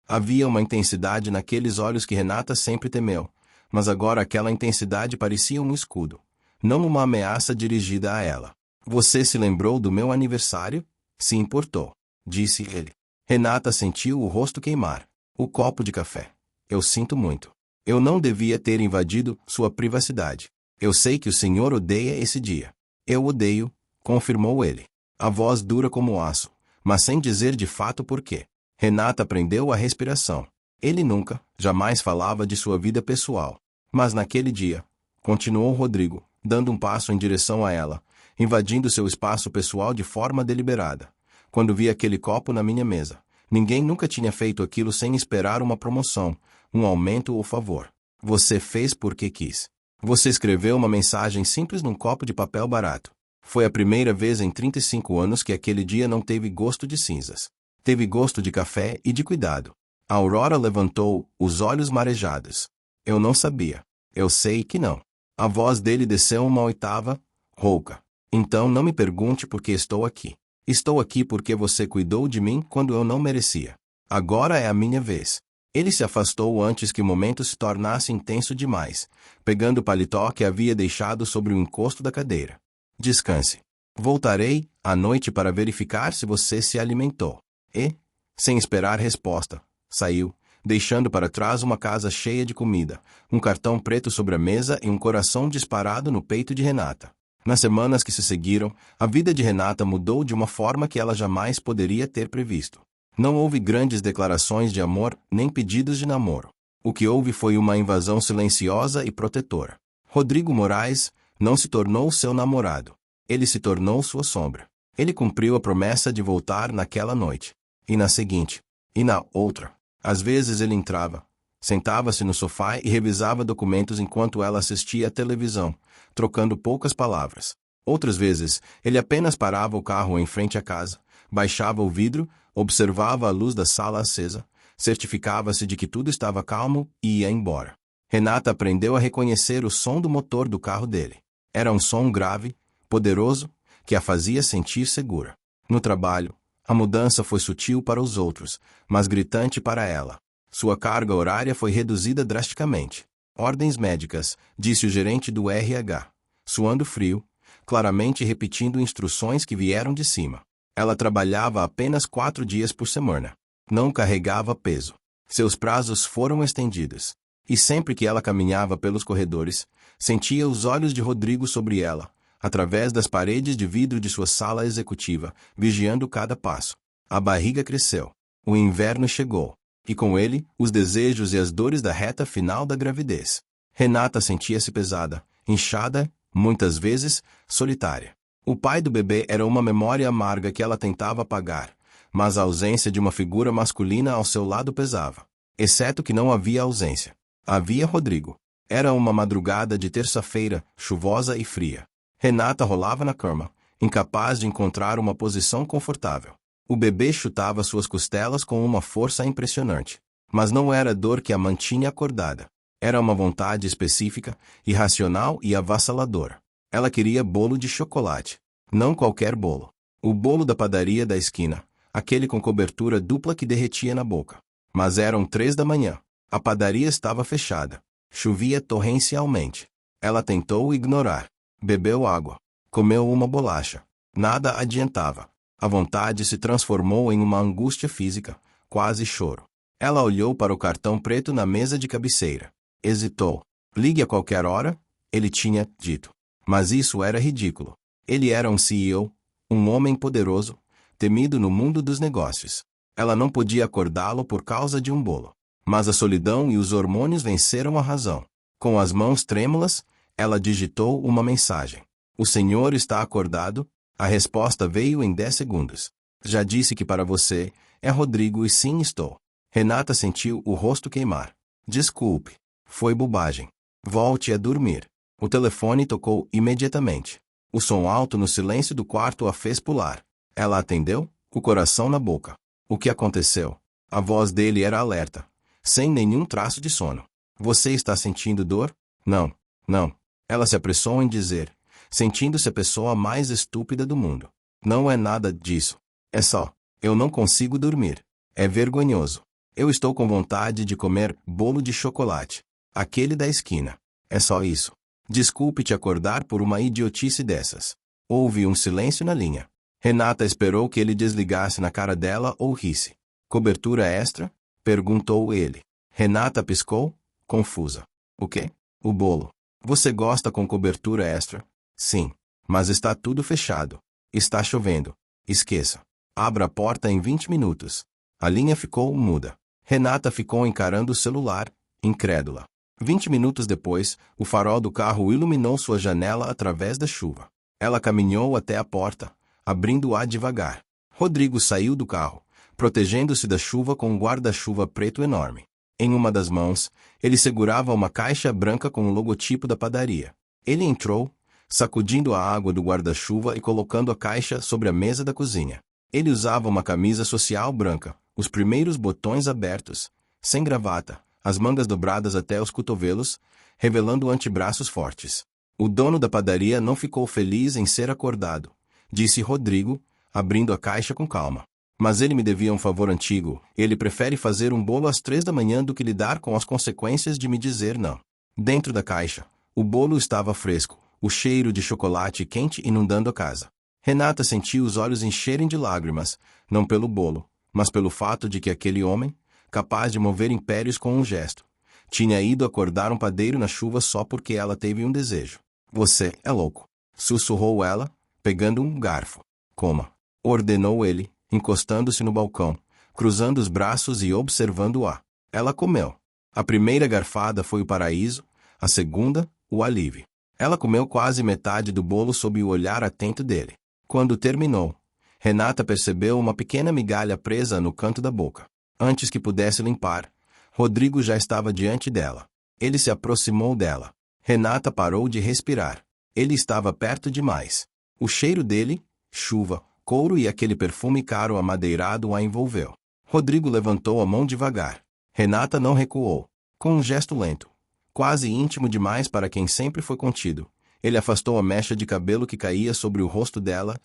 Havia uma intensidade naqueles olhos que Renata sempre temeu, mas agora aquela intensidade parecia um escudo, não uma ameaça dirigida a ela. Você se lembrou do meu aniversário? Se importou, disse ele. Renata sentiu o rosto queimar. O copo de café. Eu sinto muito. Eu não devia ter invadido sua privacidade. Eu sei que o senhor odeia esse dia. Eu odeio, confirmou ele. A voz dura como aço, mas sem dizer de fato por quê. Renata prendeu a respiração. Ele nunca, jamais falava de sua vida pessoal. Mas naquele dia, continuou Rodrigo, dando um passo em direção a ela, invadindo seu espaço pessoal de forma deliberada. Quando vi aquele copo na minha mesa, ninguém nunca tinha feito aquilo sem esperar uma promoção, um aumento ou favor. Você fez porque quis. Você escreveu uma mensagem simples num copo de papel barato. Foi a primeira vez em 35 anos que aquele dia não teve gosto de cinzas. Teve gosto de café e de cuidado. A Aurora levantou, os olhos marejados. Eu não sabia. Eu sei que não. A voz dele desceu uma oitava, rouca. Então não me pergunte por que estou aqui. Estou aqui porque você cuidou de mim quando eu não merecia. Agora é a minha vez. Ele se afastou antes que o momento se tornasse intenso demais, pegando o paletó que havia deixado sobre o encosto da cadeira. Descanse. Voltarei, à noite para verificar se você se alimentou. E, sem esperar resposta, saiu, deixando para trás uma casa cheia de comida, um cartão preto sobre a mesa e um coração disparado no peito de Renata. Nas semanas que se seguiram, a vida de Renata mudou de uma forma que ela jamais poderia ter previsto. Não houve grandes declarações de amor, nem pedidos de namoro. O que houve foi uma invasão silenciosa e protetora. Rodrigo Moraes não se tornou seu namorado. Ele se tornou sua sombra. Ele cumpriu a promessa de voltar naquela noite. E na seguinte. E na outra. Às vezes ele entrava, sentava-se no sofá e revisava documentos enquanto ela assistia à televisão, trocando poucas palavras. Outras vezes, ele apenas parava o carro em frente à casa, baixava o vidro, observava a luz da sala acesa, certificava-se de que tudo estava calmo e ia embora. Renata aprendeu a reconhecer o som do motor do carro dele. Era um som grave, poderoso, que a fazia sentir segura. No trabalho, a mudança foi sutil para os outros, mas gritante para ela. Sua carga horária foi reduzida drasticamente. Ordens médicas, disse o gerente do RH, suando frio, claramente repetindo instruções que vieram de cima. Ela trabalhava apenas 4 dias por semana. Não carregava peso. Seus prazos foram estendidos. E sempre que ela caminhava pelos corredores, sentia os olhos de Rodrigo sobre ela, através das paredes de vidro de sua sala executiva, vigiando cada passo. A barriga cresceu. O inverno chegou. E com ele, os desejos e as dores da reta final da gravidez. Renata sentia-se pesada, inchada, muitas vezes, solitária. O pai do bebê era uma memória amarga que ela tentava apagar, mas a ausência de uma figura masculina ao seu lado pesava. Exceto que não havia ausência. Havia Rodrigo. Era uma madrugada de terça-feira, chuvosa e fria. Renata rolava na cama, incapaz de encontrar uma posição confortável. O bebê chutava suas costelas com uma força impressionante. Mas não era dor que a mantinha acordada. Era uma vontade específica, irracional e avassaladora. Ela queria bolo de chocolate. Não qualquer bolo. O bolo da padaria da esquina, aquele com cobertura dupla que derretia na boca. Mas eram 3 da manhã. A padaria estava fechada. Chovia torrencialmente. Ela tentou ignorar. Bebeu água. Comeu uma bolacha. Nada adiantava. A vontade se transformou em uma angústia física, quase choro. Ela olhou para o cartão preto na mesa de cabeceira. Hesitou. Ligue a qualquer hora, ele tinha dito. Mas isso era ridículo. Ele era um CEO, um homem poderoso, temido no mundo dos negócios. Ela não podia acordá-lo por causa de um bolo. Mas a solidão e os hormônios venceram a razão. Com as mãos trêmulas, ela digitou uma mensagem. O senhor está acordado? A resposta veio em 10 segundos. Já disse que para você, é Rodrigo e sim estou. Renata sentiu o rosto queimar. Desculpe. Foi bobagem. Volte a dormir. O telefone tocou imediatamente. O som alto no silêncio do quarto a fez pular. Ela atendeu, o coração na boca. O que aconteceu? A voz dele era alerta, sem nenhum traço de sono. Você está sentindo dor? Não, não. Ela se apressou em dizer, sentindo-se a pessoa mais estúpida do mundo. Não é nada disso. É só, eu não consigo dormir. É vergonhoso. Eu estou com vontade de comer bolo de chocolate. Aquele da esquina. É só isso. Desculpe te acordar por uma idiotice dessas. Houve um silêncio na linha. Renata esperou que ele desligasse na cara dela ou risse. Cobertura extra? Perguntou ele. Renata piscou, confusa. O quê? O bolo. Você gosta com cobertura extra? Sim. Mas está tudo fechado. Está chovendo. Esqueça. Abra a porta em 20 minutos. A linha ficou muda. Renata ficou encarando o celular, incrédula. 20 minutos depois, o farol do carro iluminou sua janela através da chuva. Ela caminhou até a porta, abrindo-a devagar. Rodrigo saiu do carro, protegendo-se da chuva com um guarda-chuva preto enorme. Em uma das mãos, ele segurava uma caixa branca com o logotipo da padaria. Ele entrou, sacudindo a água do guarda-chuva e colocando a caixa sobre a mesa da cozinha. Ele usava uma camisa social branca, os primeiros botões abertos, sem gravata, as mangas dobradas até os cotovelos, revelando antebraços fortes. O dono da padaria não ficou feliz em ser acordado, disse Rodrigo, abrindo a caixa com calma. Mas ele me devia um favor antigo. Ele prefere fazer um bolo às 3 da manhã do que lidar com as consequências de me dizer não. Dentro da caixa, o bolo estava fresco, o cheiro de chocolate quente inundando a casa. Renata sentiu os olhos encherem de lágrimas, não pelo bolo, mas pelo fato de que aquele homem, capaz de mover impérios com um gesto, tinha ido acordar um padeiro na chuva só porque ela teve um desejo. Você é louco, sussurrou ela, pegando um garfo. Coma, ordenou ele, encostando-se no balcão, cruzando os braços e observando-a. Ela comeu. A primeira garfada foi o paraíso, a segunda, o alívio. Ela comeu quase metade do bolo sob o olhar atento dele. Quando terminou, Renata percebeu uma pequena migalha presa no canto da boca. Antes que pudesse limpar, Rodrigo já estava diante dela. Ele se aproximou dela. Renata parou de respirar. Ele estava perto demais. O cheiro dele, chuva, couro e aquele perfume caro amadeirado a envolveu. Rodrigo levantou a mão devagar. Renata não recuou. Com um gesto lento, quase íntimo demais para quem sempre foi contido, ele afastou a mecha de cabelo que caía sobre o rosto dela.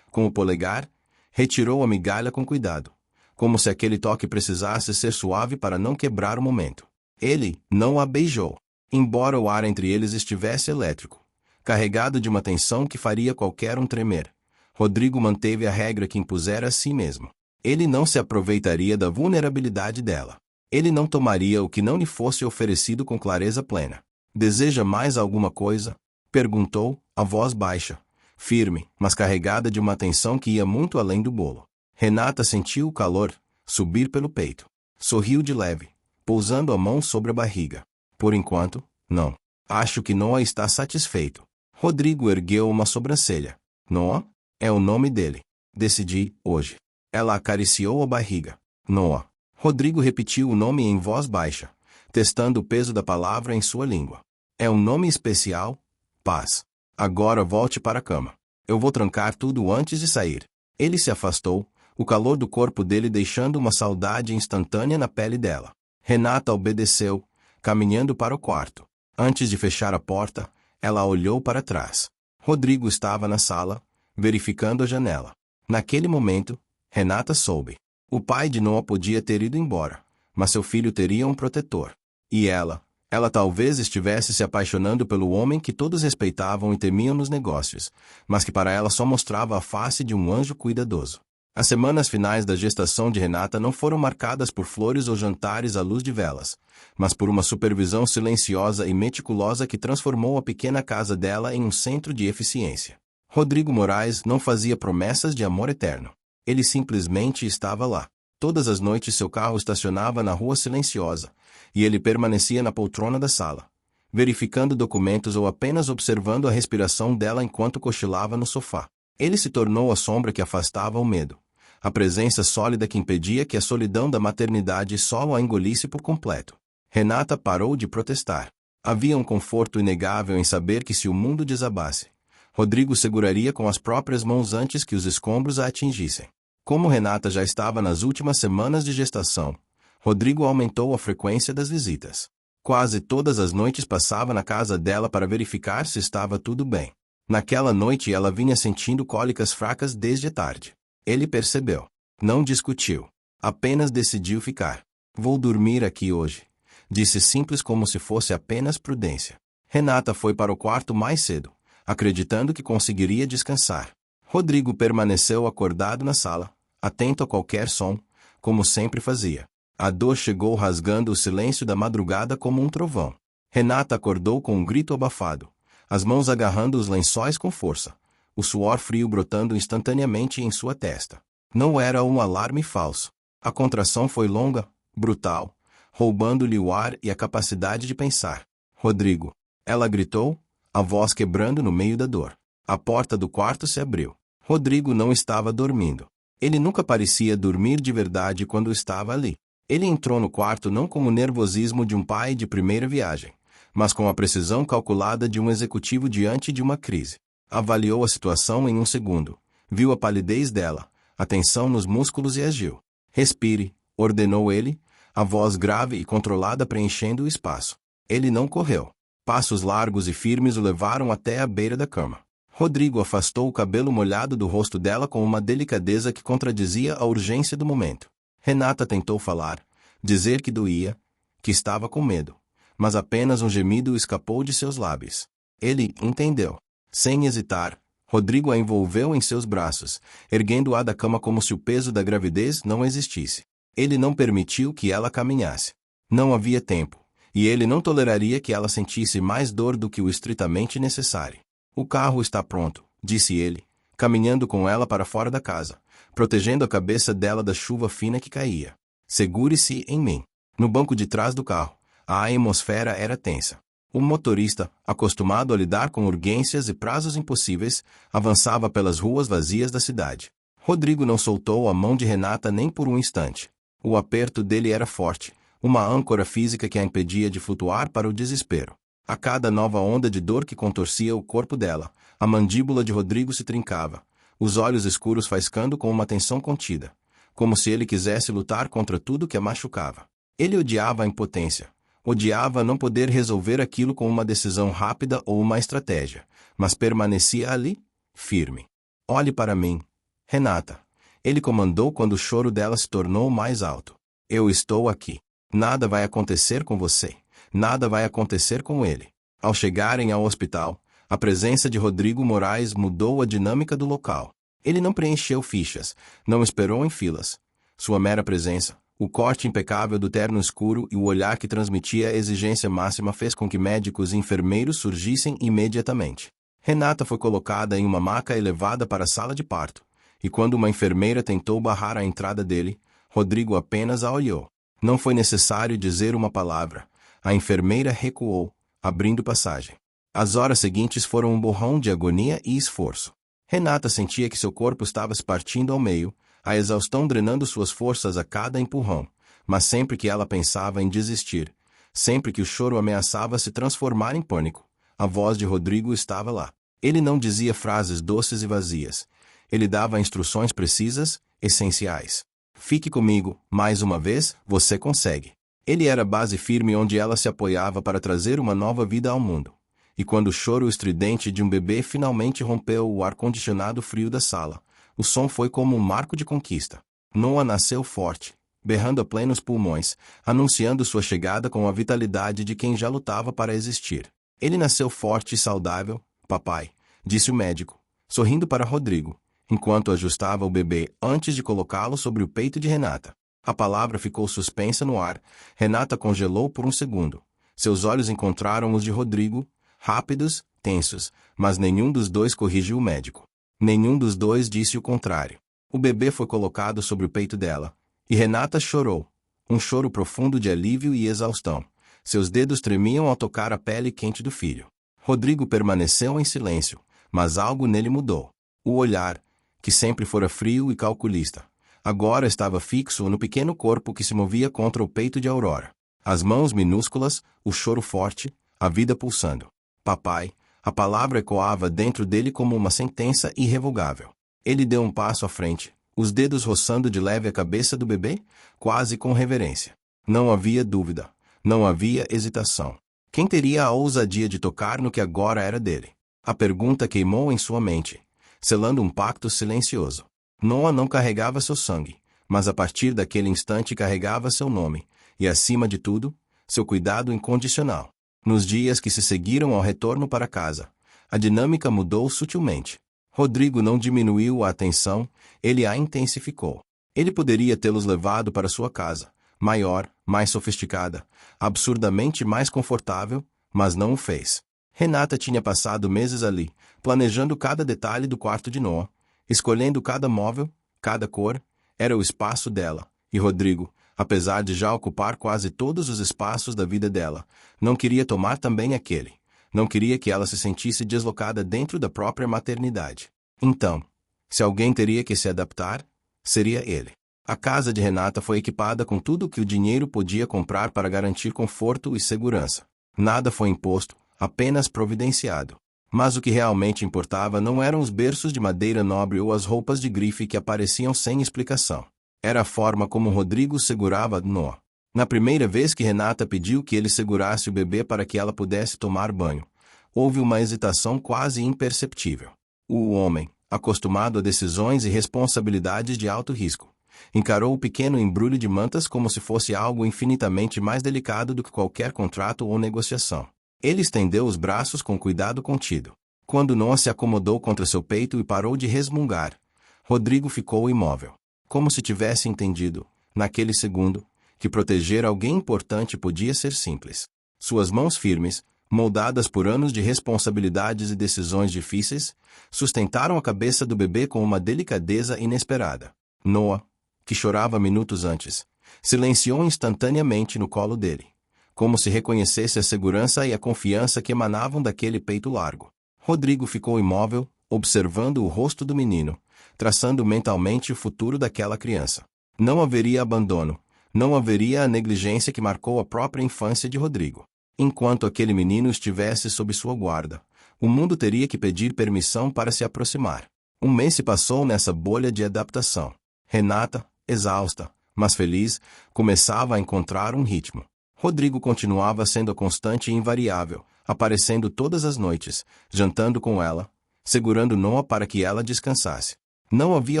Com o polegar, retirou a migalha com cuidado, como se aquele toque precisasse ser suave para não quebrar o momento. Ele não a beijou, embora o ar entre eles estivesse elétrico, carregado de uma tensão que faria qualquer um tremer. Rodrigo manteve a regra que impusera a si mesmo. Ele não se aproveitaria da vulnerabilidade dela. Ele não tomaria o que não lhe fosse oferecido com clareza plena. Deseja mais alguma coisa? Perguntou, a voz baixa, firme, mas carregada de uma atenção que ia muito além do bolo. Renata sentiu o calor subir pelo peito. Sorriu de leve, pousando a mão sobre a barriga. Por enquanto, não. Acho que Noah está satisfeito. Rodrigo ergueu uma sobrancelha. Noah? É o nome dele. Decidi, hoje. Ela acariciou a barriga. Noah. Rodrigo repetiu o nome em voz baixa, testando o peso da palavra em sua língua. É um nome especial? Paz. Agora volte para a cama. Eu vou trancar tudo antes de sair. Ele se afastou, o calor do corpo dele deixando uma saudade instantânea na pele dela. Renata obedeceu, caminhando para o quarto. Antes de fechar a porta, ela olhou para trás. Rodrigo estava na sala, verificando a janela. Naquele momento, Renata soube. O pai de Noah podia ter ido embora, mas seu filho teria um protetor. E ela talvez estivesse se apaixonando pelo homem que todos respeitavam e temiam nos negócios, mas que para ela só mostrava a face de um anjo cuidadoso. As semanas finais da gestação de Renata não foram marcadas por flores ou jantares à luz de velas, mas por uma supervisão silenciosa e meticulosa que transformou a pequena casa dela em um centro de eficiência. Rodrigo Moraes não fazia promessas de amor eterno. Ele simplesmente estava lá. Todas as noites seu carro estacionava na rua silenciosa, e ele permanecia na poltrona da sala, verificando documentos ou apenas observando a respiração dela enquanto cochilava no sofá. Ele se tornou a sombra que afastava o medo, a presença sólida que impedia que a solidão da maternidade só a engolisse por completo. Renata parou de protestar. Havia um conforto inegável em saber que se o mundo desabasse, Rodrigo seguraria com as próprias mãos antes que os escombros a atingissem. Como Renata já estava nas últimas semanas de gestação, Rodrigo aumentou a frequência das visitas. Quase todas as noites passava na casa dela para verificar se estava tudo bem. Naquela noite ela vinha sentindo cólicas fracas desde a tarde. Ele percebeu. Não discutiu. Apenas decidiu ficar. Vou dormir aqui hoje, disse simples como se fosse apenas prudência. Renata foi para o quarto mais cedo, acreditando que conseguiria descansar. Rodrigo permaneceu acordado na sala, atento a qualquer som, como sempre fazia. A dor chegou rasgando o silêncio da madrugada como um trovão. Renata acordou com um grito abafado, as mãos agarrando os lençóis com força, o suor frio brotando instantaneamente em sua testa. Não era um alarme falso. A contração foi longa, brutal, roubando-lhe o ar e a capacidade de pensar. Rodrigo! Ela gritou, a voz quebrando no meio da dor. A porta do quarto se abriu. Rodrigo não estava dormindo. Ele nunca parecia dormir de verdade quando estava ali. Ele entrou no quarto não com o nervosismo de um pai de primeira viagem, mas com a precisão calculada de um executivo diante de uma crise. Avaliou a situação em um segundo, viu a palidez dela, a tensão nos músculos e agiu. Respire, ordenou ele, a voz grave e controlada preenchendo o espaço. Ele não correu. Passos largos e firmes o levaram até a beira da cama. Rodrigo afastou o cabelo molhado do rosto dela com uma delicadeza que contradizia a urgência do momento. Renata tentou falar, dizer que doía, que estava com medo, mas apenas um gemido escapou de seus lábios. Ele entendeu. Sem hesitar, Rodrigo a envolveu em seus braços, erguendo-a da cama como se o peso da gravidez não existisse. Ele não permitiu que ela caminhasse. Não havia tempo, e ele não toleraria que ela sentisse mais dor do que o estritamente necessário. O carro está pronto, disse ele, caminhando com ela para fora da casa, protegendo a cabeça dela da chuva fina que caía. Segure-se em mim. No banco de trás do carro, a atmosfera era tensa. O motorista, acostumado a lidar com urgências e prazos impossíveis, avançava pelas ruas vazias da cidade. Rodrigo não soltou a mão de Renata nem por um instante. O aperto dele era forte, uma âncora física que a impedia de flutuar para o desespero. A cada nova onda de dor que contorcia o corpo dela, a mandíbula de Rodrigo se trincava, os olhos escuros faiscando com uma tensão contida, como se ele quisesse lutar contra tudo que a machucava. Ele odiava a impotência. Odiava não poder resolver aquilo com uma decisão rápida ou uma estratégia, mas permanecia ali, firme. Olhe para mim, Renata. Ele comandou quando o choro dela se tornou mais alto. Eu estou aqui. Nada vai acontecer com você. Nada vai acontecer com ele. Ao chegarem ao hospital, a presença de Rodrigo Moraes mudou a dinâmica do local. Ele não preencheu fichas, não esperou em filas. Sua mera presença, o corte impecável do terno escuro e o olhar que transmitia a exigência máxima fez com que médicos e enfermeiros surgissem imediatamente. Renata foi colocada em uma maca e levada para a sala de parto, e quando uma enfermeira tentou barrar a entrada dele, Rodrigo apenas a olhou. Não foi necessário dizer uma palavra. A enfermeira recuou, abrindo passagem. As horas seguintes foram um borrão de agonia e esforço. Renata sentia que seu corpo estava se partindo ao meio, a exaustão drenando suas forças a cada empurrão, mas sempre que ela pensava em desistir, sempre que o choro ameaçava se transformar em pânico, a voz de Rodrigo estava lá. Ele não dizia frases doces e vazias. Ele dava instruções precisas, essenciais. Fique comigo, mais uma vez, você consegue. Ele era a base firme onde ela se apoiava para trazer uma nova vida ao mundo. E quando o choro estridente de um bebê finalmente rompeu o ar-condicionado frio da sala, o som foi como um marco de conquista. Noah nasceu forte, berrando a plenos pulmões, anunciando sua chegada com a vitalidade de quem já lutava para existir. Ele nasceu forte e saudável, papai, disse o médico, sorrindo para Rodrigo, enquanto ajustava o bebê antes de colocá-lo sobre o peito de Renata. A palavra ficou suspensa no ar. Renata congelou por um segundo. Seus olhos encontraram os de Rodrigo, rápidos, tensos, mas nenhum dos dois corrigiu o médico. Nenhum dos dois disse o contrário. O bebê foi colocado sobre o peito dela, e Renata chorou. Um choro profundo de alívio e exaustão. Seus dedos tremiam ao tocar a pele quente do filho. Rodrigo permaneceu em silêncio, mas algo nele mudou. O olhar, que sempre fora frio e calculista, agora estava fixo no pequeno corpo que se movia contra o peito de Aurora. As mãos minúsculas, o choro forte, a vida pulsando. Papai, a palavra ecoava dentro dele como uma sentença irrevogável. Ele deu um passo à frente, os dedos roçando de leve a cabeça do bebê, quase com reverência. Não havia dúvida, não havia hesitação. Quem teria a ousadia de tocar no que agora era dele? A pergunta queimou em sua mente, selando um pacto silencioso. Noah não carregava seu sangue, mas a partir daquele instante carregava seu nome, e acima de tudo, seu cuidado incondicional. Nos dias que se seguiram ao retorno para casa, a dinâmica mudou sutilmente. Rodrigo não diminuiu a atenção, ele a intensificou. Ele poderia tê-los levado para sua casa, maior, mais sofisticada, absurdamente mais confortável, mas não o fez. Renata tinha passado meses ali, planejando cada detalhe do quarto de Noah, escolhendo cada móvel, cada cor, era o espaço dela, e Rodrigo, apesar de já ocupar quase todos os espaços da vida dela, não queria tomar também aquele. Não queria que ela se sentisse deslocada dentro da própria maternidade. Então, se alguém teria que se adaptar, seria ele. A casa de Renata foi equipada com tudo o que o dinheiro podia comprar para garantir conforto e segurança. Nada foi imposto, apenas providenciado. Mas o que realmente importava não eram os berços de madeira nobre ou as roupas de grife que apareciam sem explicação. Era a forma como Rodrigo segurava Noah. Na primeira vez que Renata pediu que ele segurasse o bebê para que ela pudesse tomar banho, houve uma hesitação quase imperceptível. O homem, acostumado a decisões e responsabilidades de alto risco, encarou o pequeno embrulho de mantas como se fosse algo infinitamente mais delicado do que qualquer contrato ou negociação. Ele estendeu os braços com cuidado contido. Quando Noah se acomodou contra seu peito e parou de resmungar, Rodrigo ficou imóvel, como se tivesse entendido, naquele segundo, que proteger alguém importante podia ser simples. Suas mãos firmes, moldadas por anos de responsabilidades e decisões difíceis, sustentaram a cabeça do bebê com uma delicadeza inesperada. Noah, que chorava minutos antes, silenciou instantaneamente no colo dele, como se reconhecesse a segurança e a confiança que emanavam daquele peito largo. Rodrigo ficou imóvel, observando o rosto do menino, traçando mentalmente o futuro daquela criança. Não haveria abandono, não haveria a negligência que marcou a própria infância de Rodrigo. Enquanto aquele menino estivesse sob sua guarda, o mundo teria que pedir permissão para se aproximar. Um mês se passou nessa bolha de adaptação. Renata, exausta, mas feliz, começava a encontrar um ritmo. Rodrigo continuava sendo constante e invariável, aparecendo todas as noites, jantando com ela, segurando Noah para que ela descansasse. Não havia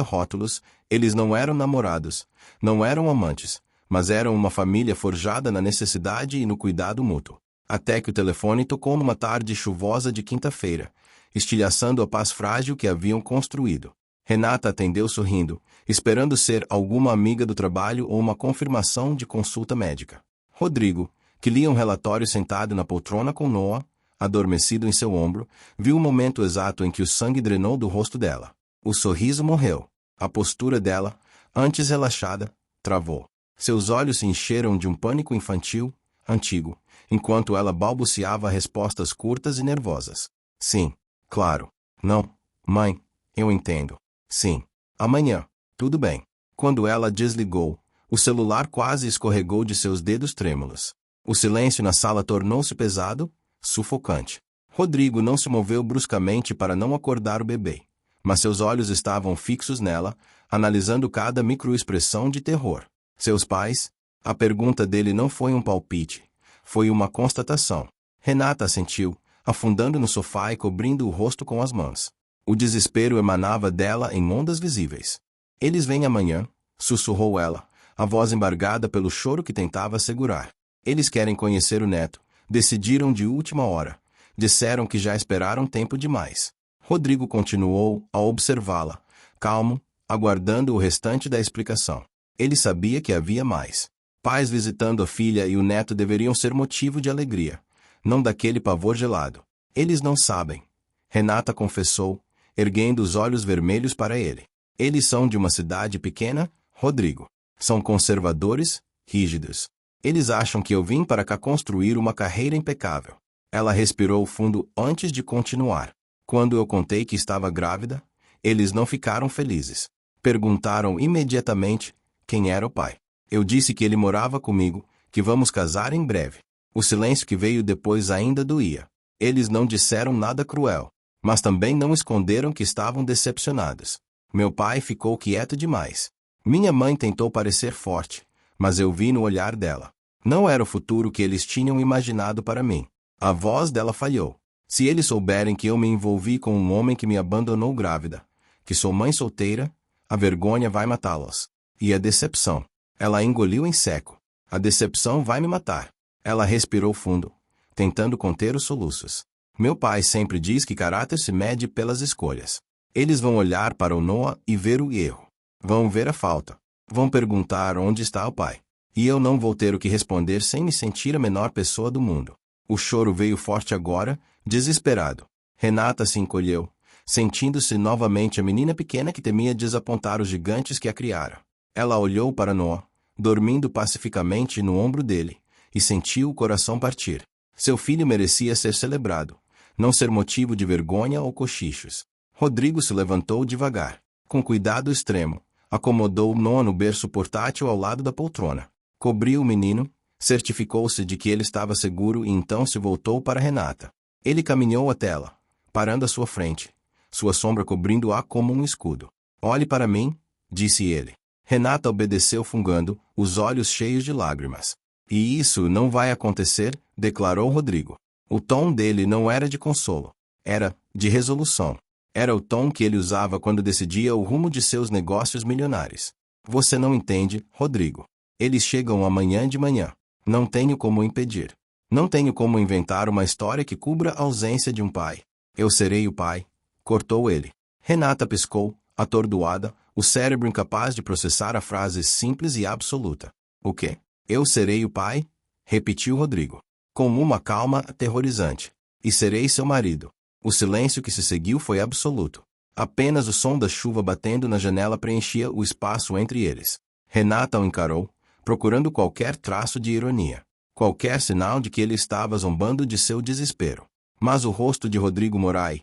rótulos, eles não eram namorados, não eram amantes, mas eram uma família forjada na necessidade e no cuidado mútuo. Até que o telefone tocou numa tarde chuvosa de quinta-feira, estilhaçando a paz frágil que haviam construído. Renata atendeu sorrindo, esperando ser alguma amiga do trabalho ou uma confirmação de consulta médica. Rodrigo, que lia um relatório sentado na poltrona com Noah, adormecido em seu ombro, viu o momento exato em que o sangue drenou do rosto dela. O sorriso morreu. A postura dela, antes relaxada, travou. Seus olhos se encheram de um pânico infantil, antigo, enquanto ela balbuciava respostas curtas e nervosas. Sim, claro. Não, mãe, eu entendo. Sim. Amanhã. Tudo bem. Quando ela desligou, o celular quase escorregou de seus dedos trêmulos. O silêncio na sala tornou-se pesado, sufocante. Rodrigo não se moveu bruscamente para não acordar o bebê, mas seus olhos estavam fixos nela, analisando cada microexpressão de terror. Seus pais? A pergunta dele não foi um palpite, foi uma constatação. Renata assentiu, afundando no sofá e cobrindo o rosto com as mãos. O desespero emanava dela em ondas visíveis. Eles vêm amanhã, sussurrou ela, a voz embargada pelo choro que tentava segurar. Eles querem conhecer o neto, decidiram de última hora. Disseram que já esperaram tempo demais. Rodrigo continuou a observá-la, calmo, aguardando o restante da explicação. Ele sabia que havia mais. Pais visitando a filha e o neto deveriam ser motivo de alegria, não daquele pavor gelado. Eles não sabem, Renata confessou, erguendo os olhos vermelhos para ele. Eles são de uma cidade pequena, Rodrigo. São conservadores, rígidos. Eles acham que eu vim para cá construir uma carreira impecável. Ela respirou fundo antes de continuar. Quando eu contei que estava grávida, eles não ficaram felizes. Perguntaram imediatamente quem era o pai. Eu disse que ele morava comigo, que vamos casar em breve. O silêncio que veio depois ainda doía. Eles não disseram nada cruel, mas também não esconderam que estavam decepcionados. Meu pai ficou quieto demais. Minha mãe tentou parecer forte, mas eu vi no olhar dela. Não era o futuro que eles tinham imaginado para mim. A voz dela falhou. Se eles souberem que eu me envolvi com um homem que me abandonou grávida, que sou mãe solteira, a vergonha vai matá-los. E a decepção. Ela engoliu em seco. A decepção vai me matar. Ela respirou fundo, tentando conter os soluços. Meu pai sempre diz que caráter se mede pelas escolhas. Eles vão olhar para o Noah e ver o erro. Vão ver a falta. Vão perguntar onde está o pai. E eu não vou ter o que responder sem me sentir a menor pessoa do mundo. O choro veio forte agora, desesperado. Renata se encolheu, sentindo-se novamente a menina pequena que temia desapontar os gigantes que a criaram. Ela olhou para Noah, dormindo pacificamente no ombro dele, e sentiu o coração partir. Seu filho merecia ser celebrado, não ser motivo de vergonha ou cochichos. Rodrigo se levantou devagar. Com cuidado extremo, acomodou Noah no berço portátil ao lado da poltrona. Cobriu o menino, certificou-se de que ele estava seguro e então se voltou para Renata. Ele caminhou até ela, parando à sua frente, sua sombra cobrindo-a como um escudo. Olhe para mim, disse ele. Renata obedeceu fungando, os olhos cheios de lágrimas. E isso não vai acontecer, declarou Rodrigo. O tom dele não era de consolo, era de resolução. Era o tom que ele usava quando decidia o rumo de seus negócios milionários. Você não entende, Rodrigo. Eles chegam amanhã de manhã. Não tenho como impedir. Não tenho como inventar uma história que cubra a ausência de um pai. Eu serei o pai, cortou ele. Renata piscou, atordoada, o cérebro incapaz de processar a frase simples e absoluta. O quê? Eu serei o pai? Repetiu Rodrigo, com uma calma aterrorizante. E serei seu marido. O silêncio que se seguiu foi absoluto. Apenas o som da chuva batendo na janela preenchia o espaço entre eles. Renata o encarou, procurando qualquer traço de ironia, qualquer sinal de que ele estava zombando de seu desespero. Mas o rosto de Rodrigo Morais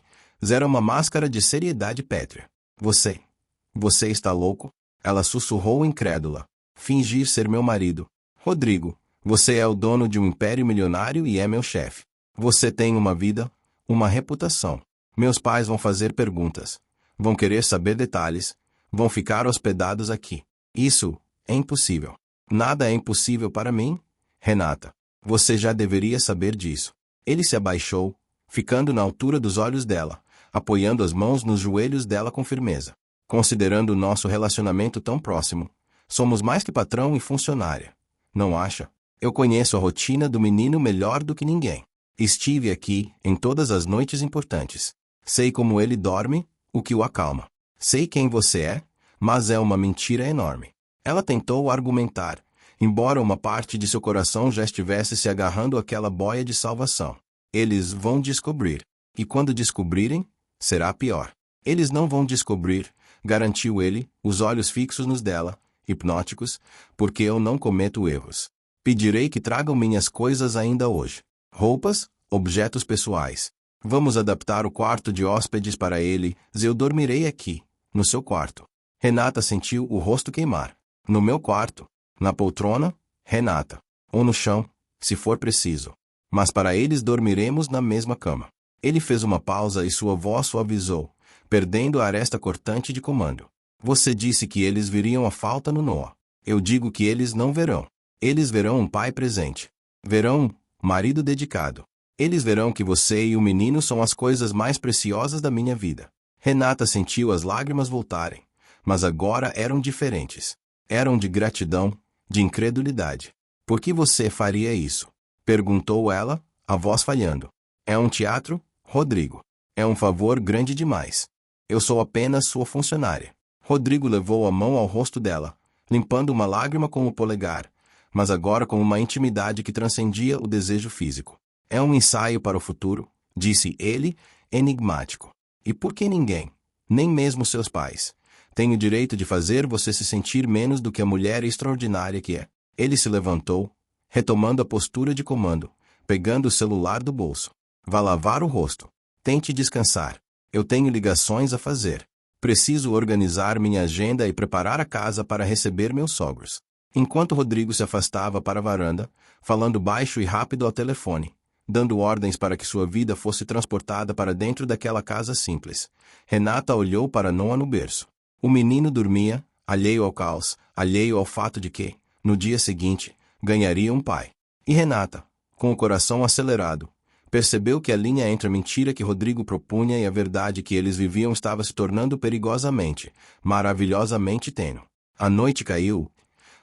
era uma máscara de seriedade pétrea. Você está louco? Ela sussurrou incrédula. Fingir ser meu marido. Rodrigo, você é o dono de um império milionário e é meu chefe. Você tem uma vida, uma reputação. Meus pais vão fazer perguntas. Vão querer saber detalhes. Vão ficar hospedados aqui. Isso é impossível. Nada é impossível para mim, Renata. Você já deveria saber disso. Ele se abaixou, ficando na altura dos olhos dela, apoiando as mãos nos joelhos dela com firmeza. Considerando o nosso relacionamento tão próximo, somos mais que patrão e funcionária. Não acha? Eu conheço a rotina do menino melhor do que ninguém. Estive aqui em todas as noites importantes. Sei como ele dorme, o que o acalma. Sei quem você é, mas é uma mentira enorme. Ela tentou argumentar, embora uma parte de seu coração já estivesse se agarrando àquela boia de salvação. Eles vão descobrir. E quando descobrirem, será pior. Eles não vão descobrir, garantiu ele, os olhos fixos nos dela, hipnóticos, porque eu não cometo erros. Pedirei que tragam minhas coisas ainda hoje. Roupas, objetos pessoais. Vamos adaptar o quarto de hóspedes para ele, eu dormirei aqui, no seu quarto. Renata sentiu o rosto queimar. No meu quarto? Na poltrona? Renata. Ou no chão, se for preciso. Mas para eles dormiremos na mesma cama. Ele fez uma pausa e sua voz suavizou, perdendo a aresta cortante de comando. Você disse que eles viriam a falta no Noah. Eu digo que eles não verão. Eles verão um pai presente. Verão um marido dedicado. Eles verão que você e o menino são as coisas mais preciosas da minha vida. Renata sentiu as lágrimas voltarem, mas agora eram diferentes. Eram de gratidão, de incredulidade. Por que você faria isso? Perguntou ela, a voz falhando. É um teatro, Rodrigo. É um favor grande demais. Eu sou apenas sua funcionária. Rodrigo levou a mão ao rosto dela, limpando uma lágrima com o polegar, mas agora com uma intimidade que transcendia o desejo físico. É um ensaio para o futuro, disse ele, enigmático. E por que ninguém, nem mesmo seus pais, tem o direito de fazer você se sentir menos do que a mulher extraordinária que é? Ele se levantou, retomando a postura de comando, pegando o celular do bolso. Vá lavar o rosto. Tente descansar. Eu tenho ligações a fazer. Preciso organizar minha agenda e preparar a casa para receber meus sogros. Enquanto Rodrigo se afastava para a varanda, falando baixo e rápido ao telefone, dando ordens para que sua vida fosse transportada para dentro daquela casa simples, Renata olhou para Noah no berço. O menino dormia, alheio ao caos, alheio ao fato de que, no dia seguinte, ganharia um pai. E Renata, com o coração acelerado, percebeu que a linha entre a mentira que Rodrigo propunha e a verdade que eles viviam estava se tornando perigosamente, maravilhosamente tênue. A noite caiu.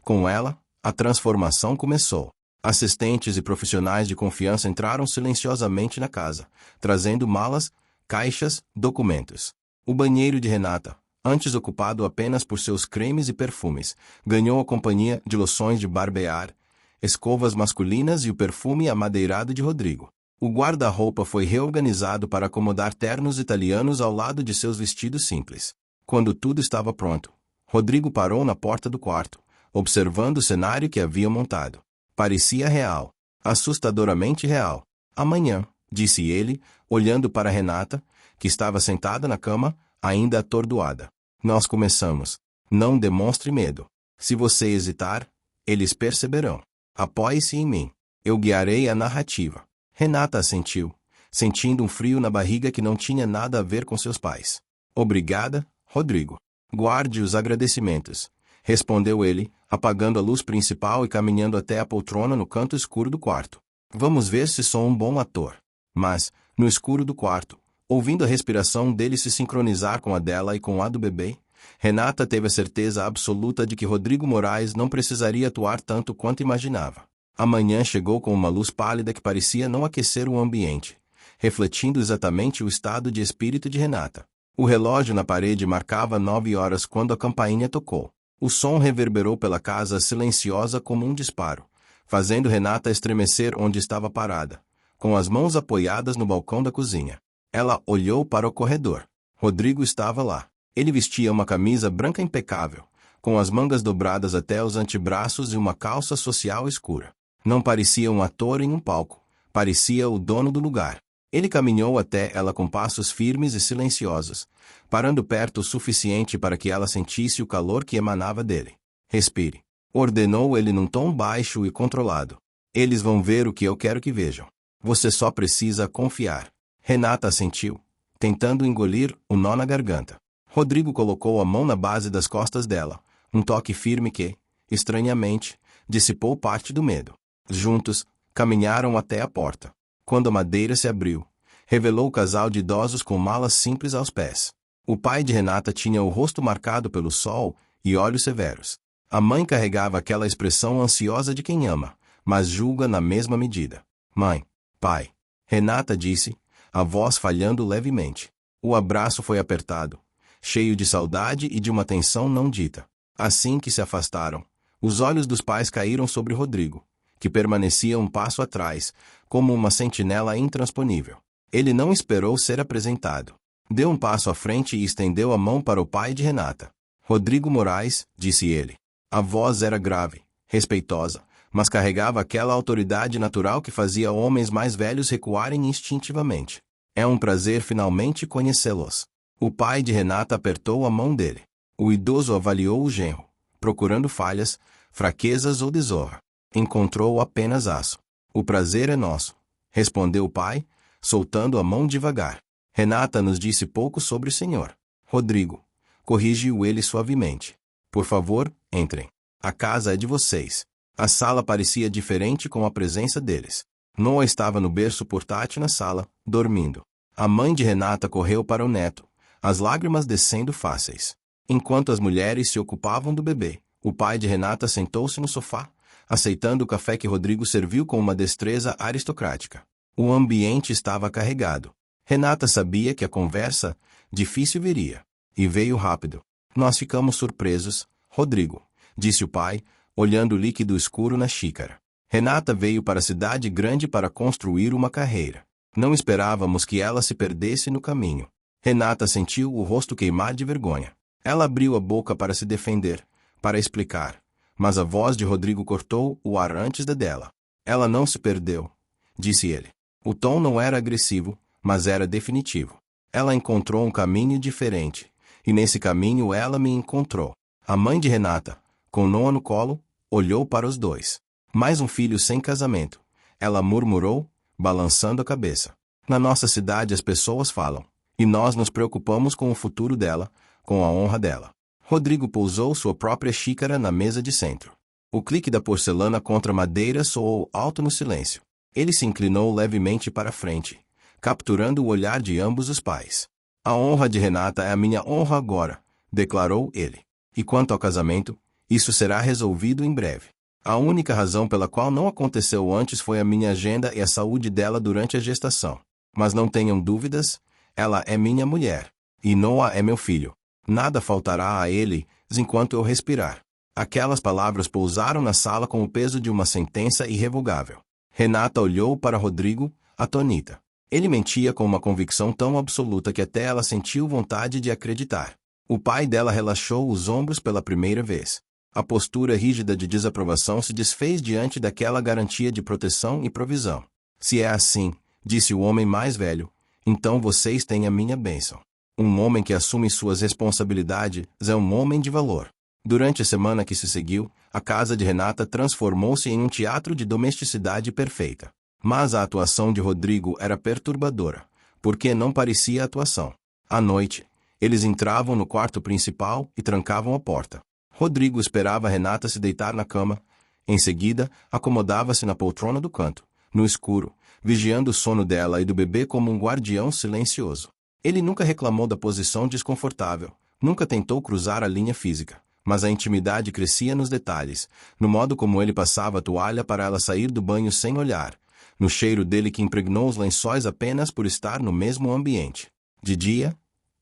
Com ela, a transformação começou. Assistentes e profissionais de confiança entraram silenciosamente na casa, trazendo malas, caixas, documentos. O banheiro de Renata, antes ocupado apenas por seus cremes e perfumes, ganhou a companhia de loções de barbear, escovas masculinas e o perfume amadeirado de Rodrigo. O guarda-roupa foi reorganizado para acomodar ternos italianos ao lado de seus vestidos simples. Quando tudo estava pronto, Rodrigo parou na porta do quarto, observando o cenário que havia montado. Parecia real, assustadoramente real. Amanhã, disse ele, olhando para Renata, que estava sentada na cama, ainda atordoada. Nós começamos. Não demonstre medo. Se você hesitar, eles perceberão. Apoie-se em mim. Eu guiarei a narrativa. Renata assentiu, sentindo um frio na barriga que não tinha nada a ver com seus pais. Obrigada, Rodrigo. Guarde os agradecimentos, respondeu ele, apagando a luz principal e caminhando até a poltrona no canto escuro do quarto. Vamos ver se sou um bom ator. Mas, no escuro do quarto, Ouvindo a respiração dele se sincronizar com a dela e com a do bebê, Renata teve a certeza absoluta de que Rodrigo Moraes não precisaria atuar tanto quanto imaginava. A manhã chegou com uma luz pálida que parecia não aquecer o ambiente, refletindo exatamente o estado de espírito de Renata. O relógio na parede marcava 9 horas quando a campainha tocou. O som reverberou pela casa silenciosa como um disparo, fazendo Renata estremecer onde estava parada, com as mãos apoiadas no balcão da cozinha. Ela olhou para o corredor. Rodrigo estava lá. Ele vestia uma camisa branca impecável, com as mangas dobradas até os antebraços e uma calça social escura. Não parecia um ator em um palco, parecia o dono do lugar. Ele caminhou até ela com passos firmes e silenciosos, parando perto o suficiente para que ela sentisse o calor que emanava dele. Respire, ordenou ele num tom baixo e controlado. Eles vão ver o que eu quero que vejam. Você só precisa confiar. Renata assentiu, tentando engolir o nó na garganta. Rodrigo colocou a mão na base das costas dela, um toque firme que, estranhamente, dissipou parte do medo. Juntos, caminharam até a porta. Quando a madeira se abriu, revelou o casal de idosos com malas simples aos pés. O pai de Renata tinha o rosto marcado pelo sol e olhos severos. A mãe carregava aquela expressão ansiosa de quem ama, mas julga na mesma medida. Mãe, pai, Renata disse, a voz falhando levemente. O abraço foi apertado, cheio de saudade e de uma tensão não dita. Assim que se afastaram, os olhos dos pais caíram sobre Rodrigo, que permanecia um passo atrás, como uma sentinela intransponível. Ele não esperou ser apresentado. Deu um passo à frente e estendeu a mão para o pai de Renata. Rodrigo Moraes, disse ele. A voz era grave, respeitosa, mas carregava aquela autoridade natural que fazia homens mais velhos recuarem instintivamente. É um prazer finalmente conhecê-los. O pai de Renata apertou a mão dele. O idoso avaliou o genro, procurando falhas, fraquezas ou desonra. Encontrou apenas aço. O prazer é nosso, respondeu o pai, soltando a mão devagar. Renata nos disse pouco sobre o senhor. Rodrigo, corrigiu ele suavemente. Por favor, entrem. A casa é de vocês. A sala parecia diferente com a presença deles. Noah estava no berço portátil na sala, dormindo. A mãe de Renata correu para o neto, as lágrimas descendo fáceis. Enquanto as mulheres se ocupavam do bebê, o pai de Renata sentou-se no sofá, aceitando o café que Rodrigo serviu com uma destreza aristocrática. O ambiente estava carregado. Renata sabia que a conversa difícil viria. E veio rápido. Nós ficamos surpresos, Rodrigo, disse o pai, olhando o líquido escuro na xícara. Renata veio para a cidade grande para construir uma carreira. Não esperávamos que ela se perdesse no caminho. Renata sentiu o rosto queimar de vergonha. Ela abriu a boca para se defender, para explicar, mas a voz de Rodrigo cortou o ar antes da dela. Ela não se perdeu, disse ele. O tom não era agressivo, mas era definitivo. Ela encontrou um caminho diferente, e nesse caminho ela me encontrou. A mãe de Renata, com Noah no colo, olhou para os dois. Mais um filho sem casamento, ela murmurou, balançando a cabeça. Na nossa cidade as pessoas falam, e nós nos preocupamos com o futuro dela, com a honra dela. Rodrigo pousou sua própria xícara na mesa de centro. O clique da porcelana contra a madeira soou alto no silêncio. Ele se inclinou levemente para a frente, capturando o olhar de ambos os pais. A honra de Renata é a minha honra agora, declarou ele. E quanto ao casamento, isso será resolvido em breve. A única razão pela qual não aconteceu antes foi a minha agenda e a saúde dela durante a gestação. Mas não tenham dúvidas, ela é minha mulher. E Noah é meu filho. Nada faltará a eles enquanto eu respirar. Aquelas palavras pousaram na sala com o peso de uma sentença irrevogável. Renata olhou para Rodrigo, atonita. Ele mentia com uma convicção tão absoluta que até ela sentiu vontade de acreditar. O pai dela relaxou os ombros pela primeira vez. A postura rígida de desaprovação se desfez diante daquela garantia de proteção e provisão. Se é assim, disse o homem mais velho, então vocês têm a minha bênção. Um homem que assume suas responsabilidades é um homem de valor. Durante a semana que se seguiu, a casa de Renata transformou-se em um teatro de domesticidade perfeita. Mas a atuação de Rodrigo era perturbadora, porque não parecia atuação. À noite, eles entravam no quarto principal e trancavam a porta. Rodrigo esperava Renata se deitar na cama. Em seguida, acomodava-se na poltrona do canto, no escuro, vigiando o sono dela e do bebê como um guardião silencioso. Ele nunca reclamou da posição desconfortável, nunca tentou cruzar a linha física, mas a intimidade crescia nos detalhes, no modo como ele passava a toalha para ela sair do banho sem olhar, no cheiro dele que impregnou os lençóis apenas por estar no mesmo ambiente. De dia,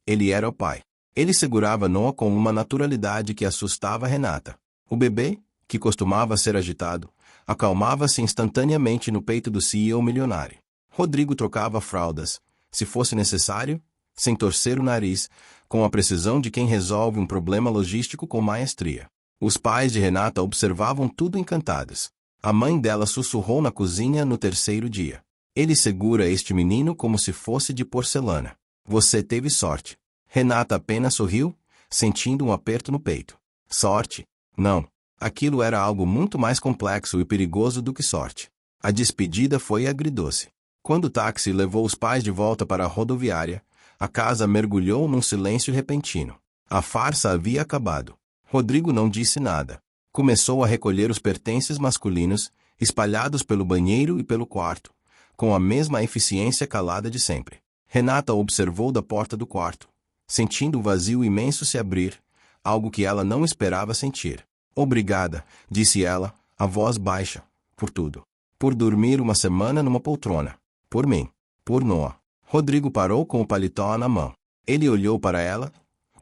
ele era o pai. Ele segurava Noah com uma naturalidade que assustava Renata. O bebê, que costumava ser agitado, acalmava-se instantaneamente no peito do CEO milionário. Rodrigo trocava fraldas, se fosse necessário, sem torcer o nariz, com a precisão de quem resolve um problema logístico com maestria. Os pais de Renata observavam tudo encantados. A mãe dela sussurrou na cozinha no terceiro dia. Ele segura este menino como se fosse de porcelana. Você teve sorte. Renata apenas sorriu, sentindo um aperto no peito. Sorte? Não. Aquilo era algo muito mais complexo e perigoso do que sorte. A despedida foi agridoce. Quando o táxi levou os pais de volta para a rodoviária, a casa mergulhou num silêncio repentino. A farsa havia acabado. Rodrigo não disse nada. Começou a recolher os pertences masculinos, espalhados pelo banheiro e pelo quarto, com a mesma eficiência calada de sempre. Renata observou da porta do quarto, sentindo o vazio imenso se abrir, algo que ela não esperava sentir. Obrigada, disse ela, a voz baixa, por tudo. Por dormir uma semana numa poltrona. Por mim. Por Noah. Rodrigo parou com o paletó na mão. Ele olhou para ela.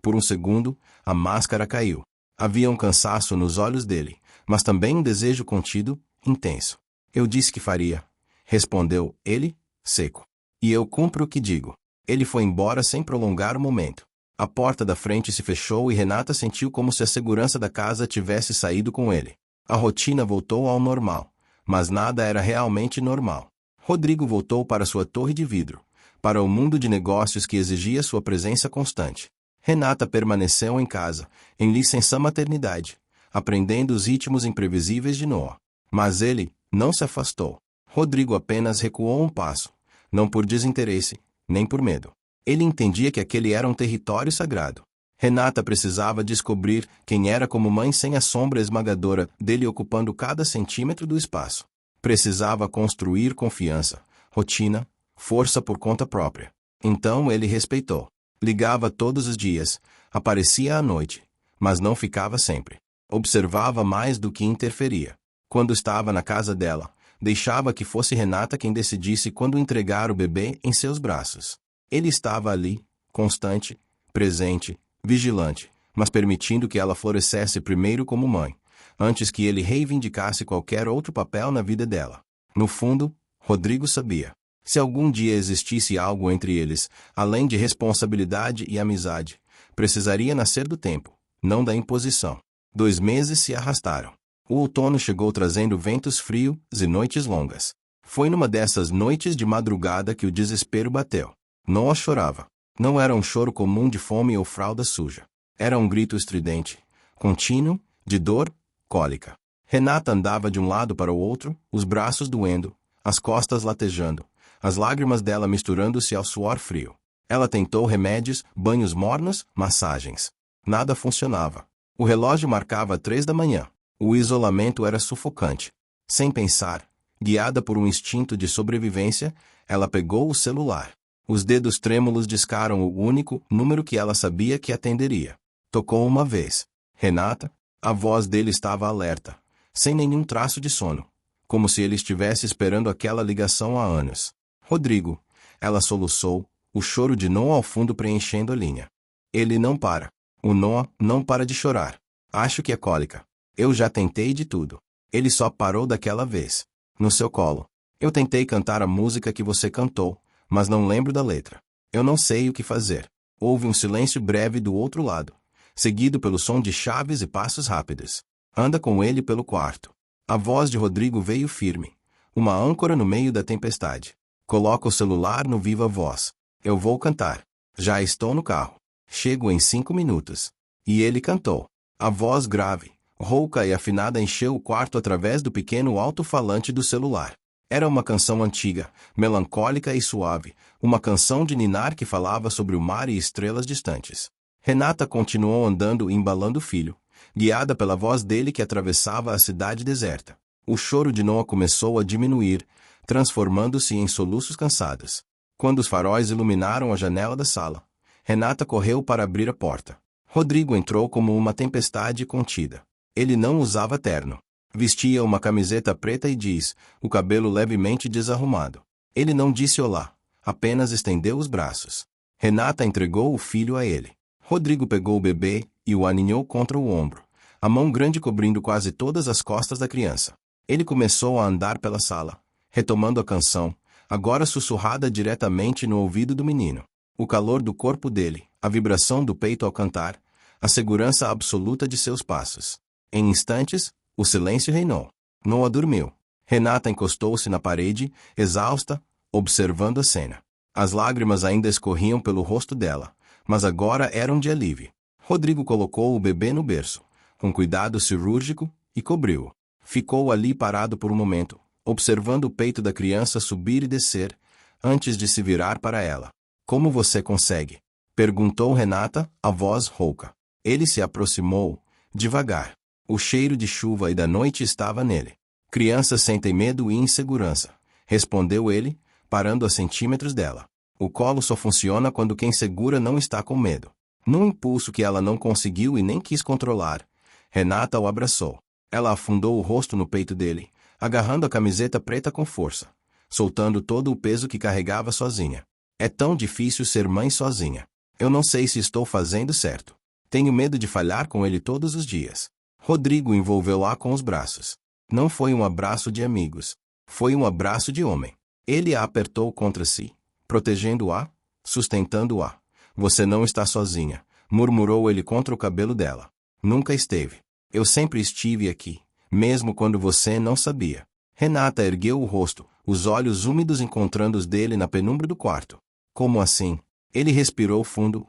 Por um segundo, a máscara caiu. Havia um cansaço nos olhos dele, mas também um desejo contido, intenso. Eu disse que faria, respondeu ele, seco. E eu cumpro o que digo. Ele foi embora sem prolongar o momento. A porta da frente se fechou e Renata sentiu como se a segurança da casa tivesse saído com ele. A rotina voltou ao normal, mas nada era realmente normal. Rodrigo voltou para sua torre de vidro, para o mundo de negócios que exigia sua presença constante. Renata permaneceu em casa, em licença maternidade, aprendendo os ritmos imprevisíveis de Noah. Mas ele não se afastou. Rodrigo apenas recuou um passo, não por desinteresse, nem por medo. Ele entendia que aquele era um território sagrado. Renata precisava descobrir quem era como mãe sem a sombra esmagadora dele ocupando cada centímetro do espaço. Precisava construir confiança, rotina, força por conta própria. Então ele respeitou. Ligava todos os dias, aparecia à noite, mas não ficava sempre. Observava mais do que interferia. Quando estava na casa dela, deixava que fosse Renata quem decidisse quando entregar o bebê em seus braços. Ele estava ali, constante, presente, vigilante, mas permitindo que ela florescesse primeiro como mãe, antes que ele reivindicasse qualquer outro papel na vida dela. No fundo, Rodrigo sabia. Se algum dia existisse algo entre eles, além de responsabilidade e amizade, precisaria nascer do tempo, não da imposição. 2 meses se arrastaram. O outono chegou trazendo ventos frios e noites longas. Foi numa dessas noites de madrugada que o desespero bateu. Noah chorava. Não era um choro comum de fome ou fralda suja. Era um grito estridente, contínuo, de dor, cólica. Renata andava de um lado para o outro, os braços doendo, as costas latejando, as lágrimas dela misturando-se ao suor frio. Ela tentou remédios, banhos mornos, massagens. Nada funcionava. O relógio marcava 3 da manhã. O isolamento era sufocante. Sem pensar, guiada por um instinto de sobrevivência, ela pegou o celular. Os dedos trêmulos discaram o único número que ela sabia que atenderia. Tocou uma vez. Renata? A voz dele estava alerta, sem nenhum traço de sono, como se ele estivesse esperando aquela ligação há anos. Rodrigo. Ela soluçou, o choro de Noah ao fundo preenchendo a linha. Ele não para. O Noah não para de chorar. Acho que é cólica. Eu já tentei de tudo. Ele só parou daquela vez. No seu colo. Eu tentei cantar a música que você cantou, mas não lembro da letra. Eu não sei o que fazer. Houve um silêncio breve do outro lado, seguido pelo som de chaves e passos rápidos. Anda com ele pelo quarto. A voz de Rodrigo veio firme, uma âncora no meio da tempestade. Coloca o celular no viva voz. Eu vou cantar. Já estou no carro. Chego em 5 minutos. E ele cantou. A voz grave, rouca e afinada encheu o quarto através do pequeno alto-falante do celular. Era uma canção antiga, melancólica e suave, uma canção de ninar que falava sobre o mar e estrelas distantes. Renata continuou andando e embalando o filho, guiada pela voz dele que atravessava a cidade deserta. O choro de Noah começou a diminuir, transformando-se em soluços cansados. Quando os faróis iluminaram a janela da sala, Renata correu para abrir a porta. Rodrigo entrou como uma tempestade contida. Ele não usava terno. Vestia uma camiseta preta e jeans, o cabelo levemente desarrumado. Ele não disse olá, apenas estendeu os braços. Renata entregou o filho a ele. Rodrigo pegou o bebê e o aninhou contra o ombro, a mão grande cobrindo quase todas as costas da criança. Ele começou a andar pela sala, retomando a canção, agora sussurrada diretamente no ouvido do menino. O calor do corpo dele, a vibração do peito ao cantar, a segurança absoluta de seus passos. Em instantes, o silêncio reinou. Noah dormiu. Renata encostou-se na parede, exausta, observando a cena. As lágrimas ainda escorriam pelo rosto dela, mas agora eram de alívio. Rodrigo colocou o bebê no berço, com cuidado cirúrgico, e cobriu-o. Ficou ali parado por um momento, observando o peito da criança subir e descer, antes de se virar para ela. Como você consegue? Perguntou Renata, a voz rouca. Ele se aproximou, devagar. O cheiro de chuva e da noite estava nele. Crianças sentem medo e insegurança, respondeu ele, parando a centímetros dela. O colo só funciona quando quem segura não está com medo. Num impulso que ela não conseguiu e nem quis controlar, Renata o abraçou. Ela afundou o rosto no peito dele, agarrando a camiseta preta com força, soltando todo o peso que carregava sozinha. É tão difícil ser mãe sozinha. Eu não sei se estou fazendo certo. Tenho medo de falhar com ele todos os dias. Rodrigo envolveu-a com os braços. Não foi um abraço de amigos. Foi um abraço de homem. Ele a apertou contra si, protegendo-a, sustentando-a. Você não está sozinha, murmurou ele contra o cabelo dela. Nunca esteve. Eu sempre estive aqui, mesmo quando você não sabia. Renata ergueu o rosto, os olhos úmidos encontrando os dele na penumbra do quarto. Como assim? Ele respirou fundo.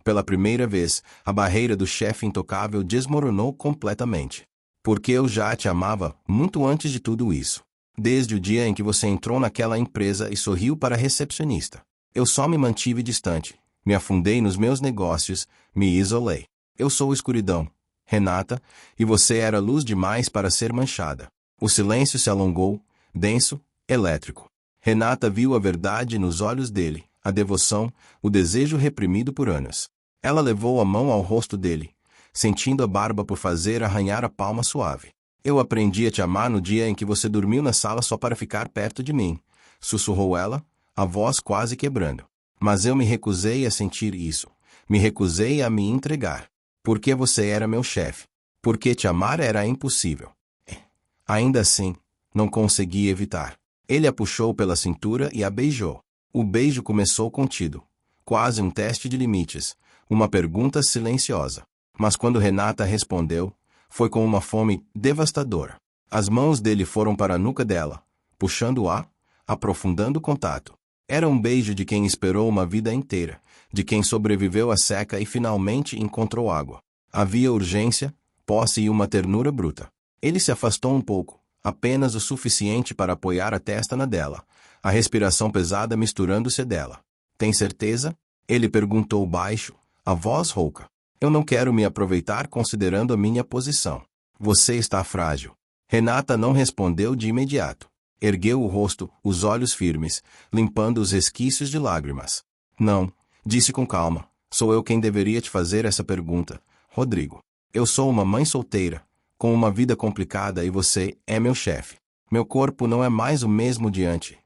Pela primeira vez, a barreira do chefe intocável desmoronou completamente. Porque eu já te amava, muito antes de tudo isso. Desde o dia em que você entrou naquela empresa e sorriu para a recepcionista. Eu só me mantive distante, me afundei nos meus negócios, me isolei. Eu sou escuridão, Renata, e você era luz demais para ser manchada. O silêncio se alongou, denso, elétrico. Renata viu a verdade nos olhos dele, a devoção, o desejo reprimido por anos. Ela levou a mão ao rosto dele, sentindo a barba por fazer arranhar a palma suave. Eu aprendi a te amar no dia em que você dormiu na sala só para ficar perto de mim, sussurrou ela, a voz quase quebrando. Mas eu me recusei a sentir isso. Me recusei a me entregar. Porque você era meu chefe. Porque te amar era impossível. Ainda assim, não consegui evitar. Ele a puxou pela cintura e a beijou. O beijo começou contido. Quase um teste de limites. Uma pergunta silenciosa. Mas quando Renata respondeu, foi com uma fome devastadora. As mãos dele foram para a nuca dela, puxando-a, aprofundando o contato. Era um beijo de quem esperou uma vida inteira, de quem sobreviveu à seca e finalmente encontrou água. Havia urgência, posse e uma ternura bruta. Ele se afastou um pouco, apenas o suficiente para apoiar a testa na dela, a respiração pesada misturando-se dela. Tem certeza? Ele perguntou baixo, a voz rouca. Eu não quero me aproveitar considerando a minha posição. Você está frágil. Renata não respondeu de imediato. Ergueu o rosto, os olhos firmes, limpando os resquícios de lágrimas. Não, disse com calma. Sou eu quem deveria te fazer essa pergunta, Rodrigo. Eu sou uma mãe solteira, com uma vida complicada e você é meu chefe. Meu corpo não é mais o mesmo de antes.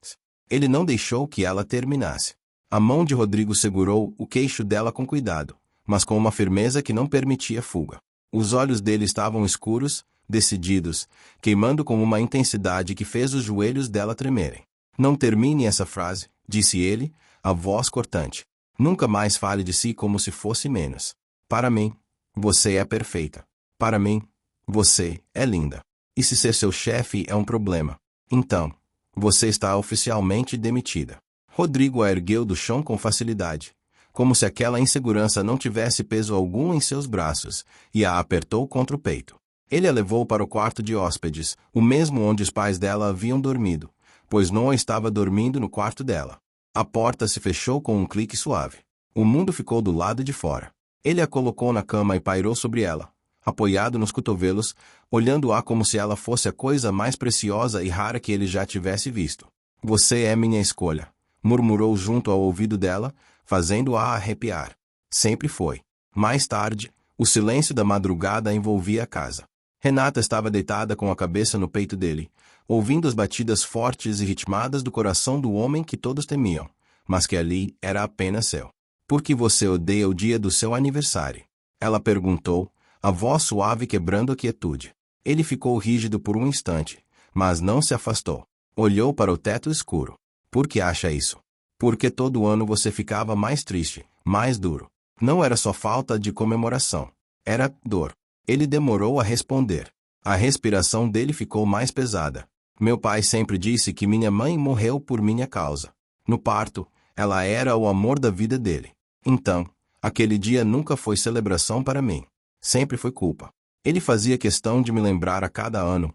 Ele não deixou que ela terminasse. A mão de Rodrigo segurou o queixo dela com cuidado, mas com uma firmeza que não permitia fuga. Os olhos dele estavam escuros, decididos, queimando com uma intensidade que fez os joelhos dela tremerem. Não termine essa frase, disse ele, a voz cortante. Nunca mais fale de si como se fosse menos. Para mim, você é perfeita. Para mim, você é linda. E se ser seu chefe é um problema, então, você está oficialmente demitida. Rodrigo a ergueu do chão com facilidade, como se aquela insegurança não tivesse peso algum em seus braços, e a apertou contra o peito. Ele a levou para o quarto de hóspedes, o mesmo onde os pais dela haviam dormido, pois Noah estava dormindo no quarto dela. A porta se fechou com um clique suave. O mundo ficou do lado de fora. Ele a colocou na cama e pairou sobre ela, apoiado nos cotovelos, olhando-a como se ela fosse a coisa mais preciosa e rara que ele já tivesse visto. Você é minha escolha, murmurou junto ao ouvido dela, fazendo-a arrepiar. Sempre foi. Mais tarde, o silêncio da madrugada envolvia a casa. Renata estava deitada com a cabeça no peito dele, ouvindo as batidas fortes e ritmadas do coração do homem que todos temiam, mas que ali era apenas seu. Por que você odeia o dia do seu aniversário? Ela perguntou, a voz suave quebrando a quietude. Ele ficou rígido por um instante, mas não se afastou. Olhou para o teto escuro. Por que acha isso? Porque todo ano você ficava mais triste, mais duro. Não era só falta de comemoração. Era dor. Ele demorou a responder. A respiração dele ficou mais pesada. Meu pai sempre disse que minha mãe morreu por minha causa. No parto, ela era o amor da vida dele. Então, aquele dia nunca foi celebração para mim. Sempre foi culpa. Ele fazia questão de me lembrar a cada ano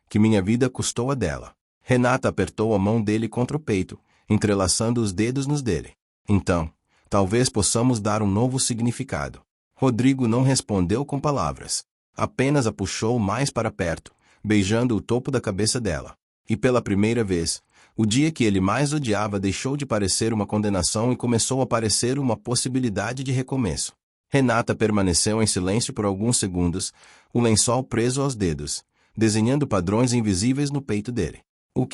que minha vida custou a dela. Renata apertou a mão dele contra o peito, entrelaçando os dedos nos dele. Então, talvez possamos dar um novo significado. Rodrigo não respondeu com palavras. Apenas a puxou mais para perto, beijando o topo da cabeça dela. E pela primeira vez, o dia que ele mais odiava deixou de parecer uma condenação e começou a parecer uma possibilidade de recomeço. Renata permaneceu em silêncio por alguns segundos, o lençol preso aos dedos, desenhando padrões invisíveis no peito dele. O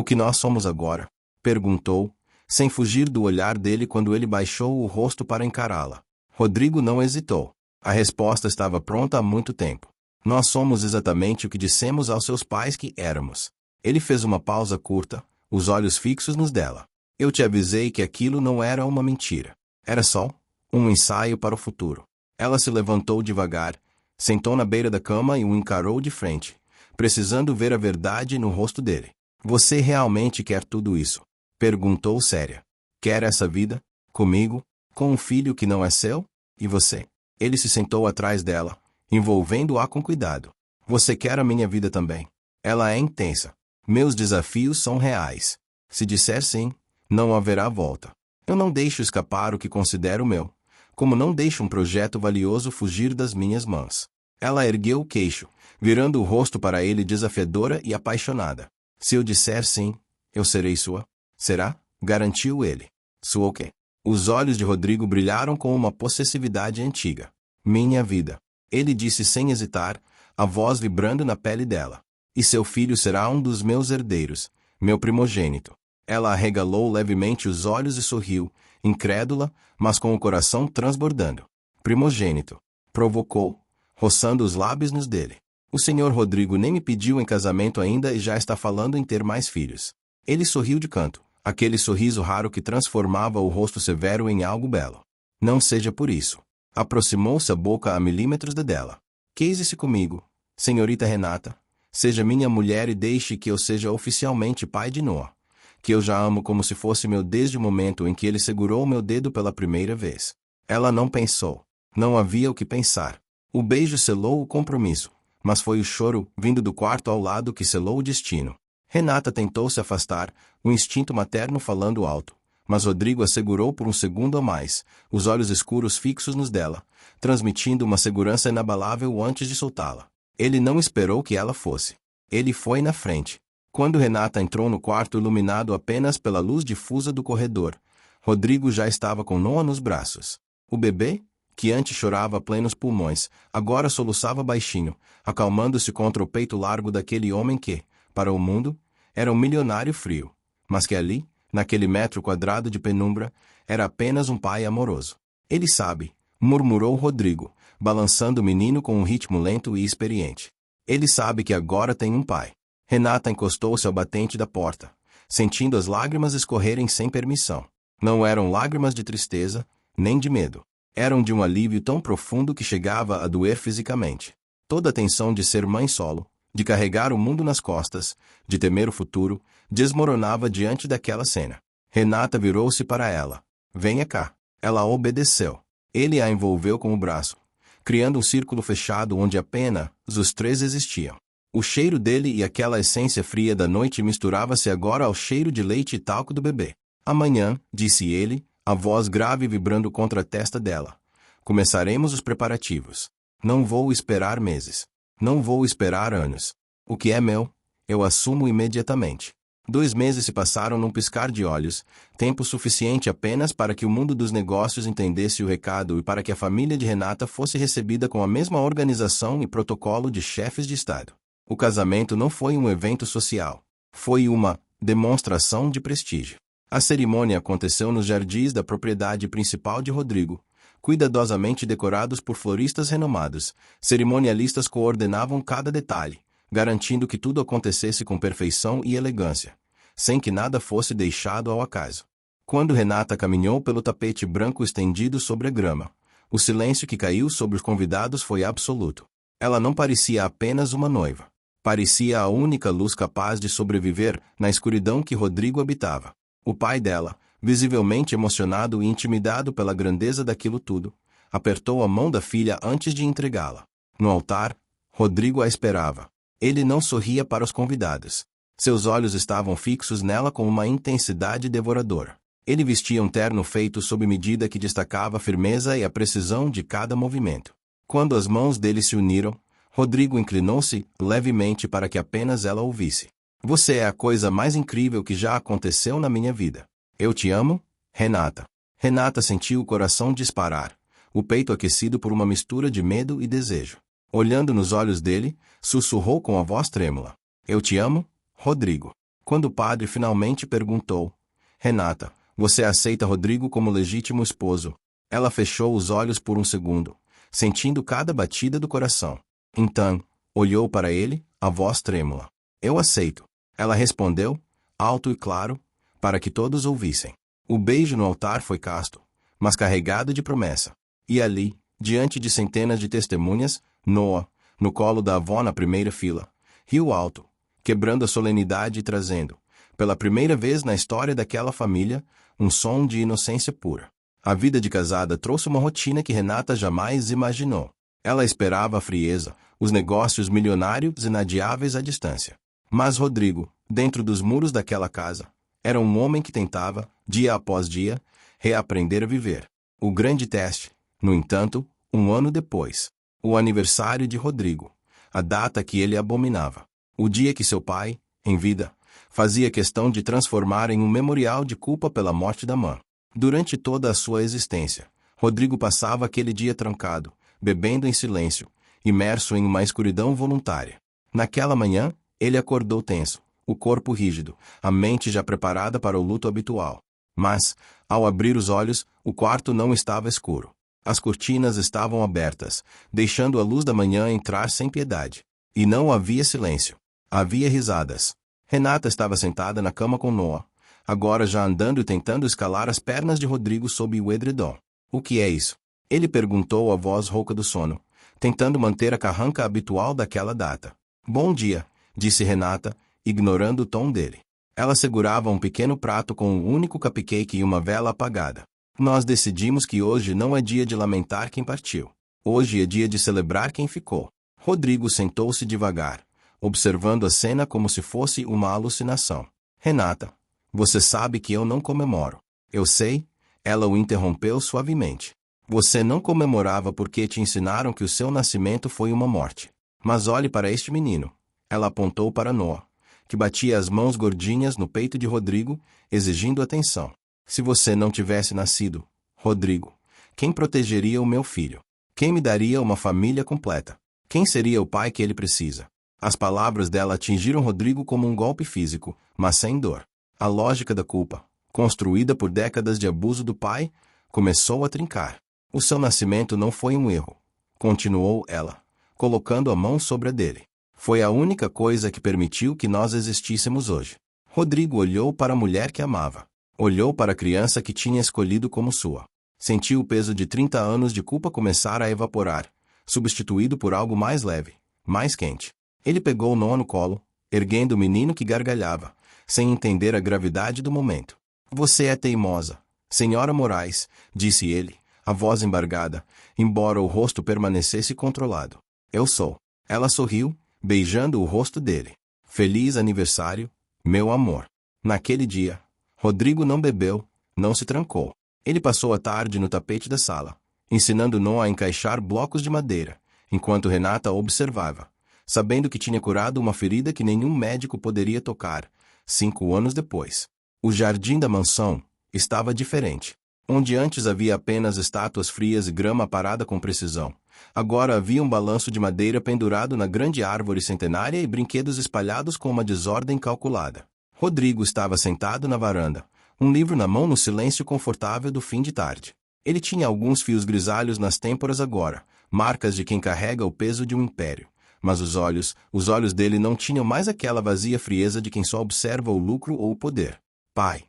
que nós somos agora? Perguntou, sem fugir do olhar dele quando ele baixou o rosto para encará-la. Rodrigo não hesitou. A resposta estava pronta há muito tempo. Nós somos exatamente o que dissemos aos seus pais que éramos. Ele fez uma pausa curta, os olhos fixos nos dela. Eu te avisei que aquilo não era uma mentira. Era só um ensaio para o futuro. Ela se levantou devagar, sentou na beira da cama e o encarou de frente, precisando ver a verdade no rosto dele. Você realmente quer tudo isso? Perguntou séria. Quer essa vida? Comigo? Com um filho que não é seu? E você? Ele se sentou atrás dela, envolvendo-a com cuidado. Você quer a minha vida também? Ela é intensa. Meus desafios são reais. Se disser sim, não haverá volta. Eu não deixo escapar o que considero meu, como não deixo um projeto valioso fugir das minhas mãos. Ela ergueu o queixo, virando o rosto para ele desafiadora e apaixonada. Se eu disser sim, eu serei sua? Será? Garantiu ele. Sua o quê? Os olhos de Rodrigo brilharam com uma possessividade antiga. Minha vida. Ele disse sem hesitar, a voz vibrando na pele dela. E seu filho será um dos meus herdeiros, meu primogênito. Ela arregalou levemente os olhos e sorriu, incrédula, mas com o coração transbordando. Primogênito. Provocou, roçando os lábios nos dele. O senhor Rodrigo nem me pediu em casamento ainda e já está falando em ter mais filhos. Ele sorriu de canto, aquele sorriso raro que transformava o rosto severo em algo belo. Não seja por isso. Aproximou-se a boca a milímetros da dela. Case-se comigo, senhorita Renata. Seja minha mulher e deixe que eu seja oficialmente pai de Noah, que eu já amo como se fosse meu desde o momento em que ele segurou meu dedo pela primeira vez. Ela não pensou. Não havia o que pensar. O beijo selou o compromisso, mas foi o choro, vindo do quarto ao lado, que selou o destino. Renata tentou se afastar, o instinto materno falando alto, mas Rodrigo a segurou por um segundo a mais, os olhos escuros fixos nos dela, transmitindo uma segurança inabalável antes de soltá-la. Ele não esperou que ela fosse. Ele foi na frente. Quando Renata entrou no quarto iluminado apenas pela luz difusa do corredor, Rodrigo já estava com Noah nos braços. O bebê, que antes chorava a plenos pulmões, agora soluçava baixinho, acalmando-se contra o peito largo daquele homem que, para o mundo, era um milionário frio, mas que ali, naquele metro quadrado de penumbra, era apenas um pai amoroso. Ele sabe, murmurou Rodrigo, balançando o menino com um ritmo lento e experiente. Ele sabe que agora tem um pai. Renata encostou-se ao batente da porta, sentindo as lágrimas escorrerem sem permissão. Não eram lágrimas de tristeza, nem de medo. Eram de um alívio tão profundo que chegava a doer fisicamente. Toda a tensão de ser mãe solo, de carregar o mundo nas costas, de temer o futuro, desmoronava diante daquela cena. Renata virou-se para ela. Venha cá. Ela obedeceu. Ele a envolveu com o braço, criando um círculo fechado onde apenas os três existiam. O cheiro dele e aquela essência fria da noite misturava-se agora ao cheiro de leite e talco do bebê. Amanhã, disse ele, a voz grave vibrando contra a testa dela. Começaremos os preparativos. Não vou esperar meses. Não vou esperar anos. O que é meu, eu assumo imediatamente. 2 meses se passaram num piscar de olhos, tempo suficiente apenas para que o mundo dos negócios entendesse o recado e para que a família de Renata fosse recebida com a mesma organização e protocolo de chefes de Estado. O casamento não foi um evento social. Foi uma demonstração de prestígio. A cerimônia aconteceu nos jardins da propriedade principal de Rodrigo, cuidadosamente decorados por floristas renomados. Cerimonialistas coordenavam cada detalhe, garantindo que tudo acontecesse com perfeição e elegância, sem que nada fosse deixado ao acaso. Quando Renata caminhou pelo tapete branco estendido sobre a grama, o silêncio que caiu sobre os convidados foi absoluto. Ela não parecia apenas uma noiva. Parecia a única luz capaz de sobreviver na escuridão que Rodrigo habitava. O pai dela, visivelmente emocionado e intimidado pela grandeza daquilo tudo, apertou a mão da filha antes de entregá-la. No altar, Rodrigo a esperava. Ele não sorria para os convidados. Seus olhos estavam fixos nela com uma intensidade devoradora. Ele vestia um terno feito sob medida que destacava a firmeza e a precisão de cada movimento. Quando as mãos dele se uniram, Rodrigo inclinou-se levemente para que apenas ela ouvisse. Você é a coisa mais incrível que já aconteceu na minha vida. Eu te amo, Renata. Renata sentiu o coração disparar, o peito aquecido por uma mistura de medo e desejo. Olhando nos olhos dele, sussurrou com a voz trêmula. Eu te amo, Rodrigo. Quando o padre finalmente perguntou, Renata, você aceita Rodrigo como legítimo esposo? Ela fechou os olhos por um segundo, sentindo cada batida do coração. Então, olhou para ele, a voz trêmula. Eu aceito. Ela respondeu, alto e claro, para que todos ouvissem. O beijo no altar foi casto, mas carregado de promessa. E ali, diante de centenas de testemunhas, Noah, no colo da avó na primeira fila, riu alto, quebrando a solenidade e trazendo, pela primeira vez na história daquela família, um som de inocência pura. A vida de casada trouxe uma rotina que Renata jamais imaginou. Ela esperava a frieza, os negócios milionários inadiáveis à distância. Mas Rodrigo, dentro dos muros daquela casa, era um homem que tentava, dia após dia, reaprender a viver. O grande teste, no entanto, um ano depois. O aniversário de Rodrigo. A data que ele abominava. O dia que seu pai, em vida, fazia questão de transformar em um memorial de culpa pela morte da mãe. Durante toda a sua existência, Rodrigo passava aquele dia trancado, bebendo em silêncio, imerso em uma escuridão voluntária. Naquela manhã, ele acordou tenso, o corpo rígido, a mente já preparada para o luto habitual. Mas, ao abrir os olhos, o quarto não estava escuro. As cortinas estavam abertas, deixando a luz da manhã entrar sem piedade. E não havia silêncio. Havia risadas. Renata estava sentada na cama com Noah, agora já andando e tentando escalar as pernas de Rodrigo sob o edredom. O que é isso? Ele perguntou a voz rouca do sono, tentando manter a carranca habitual daquela data. Bom dia, disse Renata, ignorando o tom dele. Ela segurava um pequeno prato com um único cupcake e uma vela apagada. Nós decidimos que hoje não é dia de lamentar quem partiu. Hoje é dia de celebrar quem ficou. Rodrigo sentou-se devagar, observando a cena como se fosse uma alucinação. Renata, você sabe que eu não comemoro. Eu sei, ela o interrompeu suavemente. Você não comemorava porque te ensinaram que o seu nascimento foi uma morte. Mas olhe para este menino. Ela apontou para Noah, que batia as mãos gordinhas no peito de Rodrigo, exigindo atenção. Se você não tivesse nascido, Rodrigo, quem protegeria o meu filho? Quem me daria uma família completa? Quem seria o pai que ele precisa? As palavras dela atingiram Rodrigo como um golpe físico, mas sem dor. A lógica da culpa, construída por décadas de abuso do pai, começou a trincar. O seu nascimento não foi um erro, continuou ela, colocando a mão sobre a dele. Foi a única coisa que permitiu que nós existíssemos hoje. Rodrigo olhou para a mulher que amava. Olhou para a criança que tinha escolhido como sua. Sentiu o peso de 30 anos de culpa começar a evaporar, substituído por algo mais leve, mais quente. Ele pegou Noah no colo, erguendo o menino que gargalhava, sem entender a gravidade do momento. Você é teimosa, Senhora Moraes, disse ele, a voz embargada, embora o rosto permanecesse controlado. Eu sou. Ela sorriu, beijando o rosto dele. Feliz aniversário, meu amor. Naquele dia, Rodrigo não bebeu, não se trancou. Ele passou a tarde no tapete da sala, ensinando Noah a encaixar blocos de madeira, enquanto Renata observava, sabendo que tinha curado uma ferida que nenhum médico poderia tocar, 5 anos depois. O jardim da mansão estava diferente. Onde antes havia apenas estátuas frias e grama parada com precisão, agora havia um balanço de madeira pendurado na grande árvore centenária e brinquedos espalhados com uma desordem calculada. Rodrigo estava sentado na varanda, um livro na mão no silêncio confortável do fim de tarde. Ele tinha alguns fios grisalhos nas têmporas agora, marcas de quem carrega o peso de um império. Mas os olhos dele não tinham mais aquela vazia frieza de quem só observa o lucro ou o poder. Pai,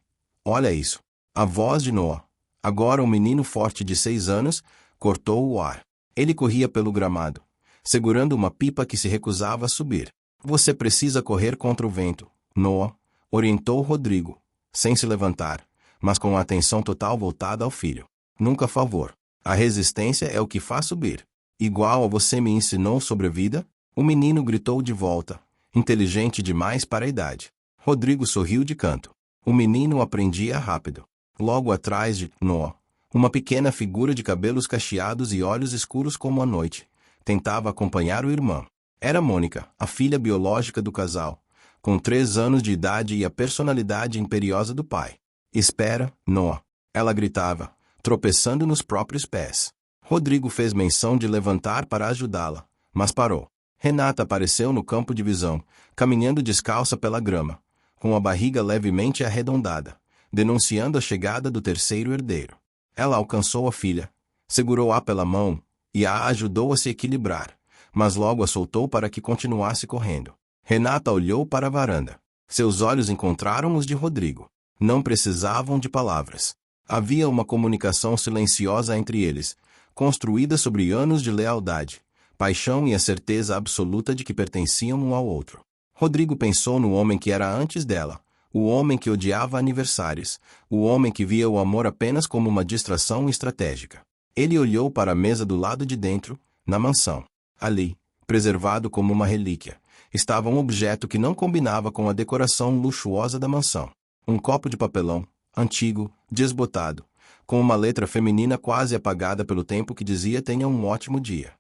olha isso. A voz de Noah, agora um menino forte de 6 anos, cortou o ar. Ele corria pelo gramado, segurando uma pipa que se recusava a subir. Você precisa correr contra o vento, Noah, orientou Rodrigo, sem se levantar, mas com a atenção total voltada ao filho. Nunca a favor. A resistência é o que faz subir. Igual a você me ensinou sobre a vida? O menino gritou de volta, inteligente demais para a idade. Rodrigo sorriu de canto. O menino aprendia rápido. Logo atrás de Noah, uma pequena figura de cabelos cacheados e olhos escuros como a noite, tentava acompanhar o irmão. Era Mônica, a filha biológica do casal, com 3 anos de idade e a personalidade imperiosa do pai. Espera, Noah, ela gritava, tropeçando nos próprios pés. Rodrigo fez menção de levantar para ajudá-la, mas parou. Renata apareceu no campo de visão, caminhando descalça pela grama, com a barriga levemente arredondada, denunciando a chegada do terceiro herdeiro. Ela alcançou a filha, segurou-a pela mão e a ajudou a se equilibrar, mas logo a soltou para que continuasse correndo. Renata olhou para a varanda. Seus olhos encontraram os de Rodrigo. Não precisavam de palavras. Havia uma comunicação silenciosa entre eles, construída sobre anos de lealdade, paixão e a certeza absoluta de que pertenciam um ao outro. Rodrigo pensou no homem que era antes dela, o homem que odiava aniversários, o homem que via o amor apenas como uma distração estratégica. Ele olhou para a mesa do lado de dentro, na mansão. Ali, preservado como uma relíquia, estava um objeto que não combinava com a decoração luxuosa da mansão. Um copo de papelão, antigo, desbotado, com uma letra feminina quase apagada pelo tempo que dizia tenha um ótimo dia.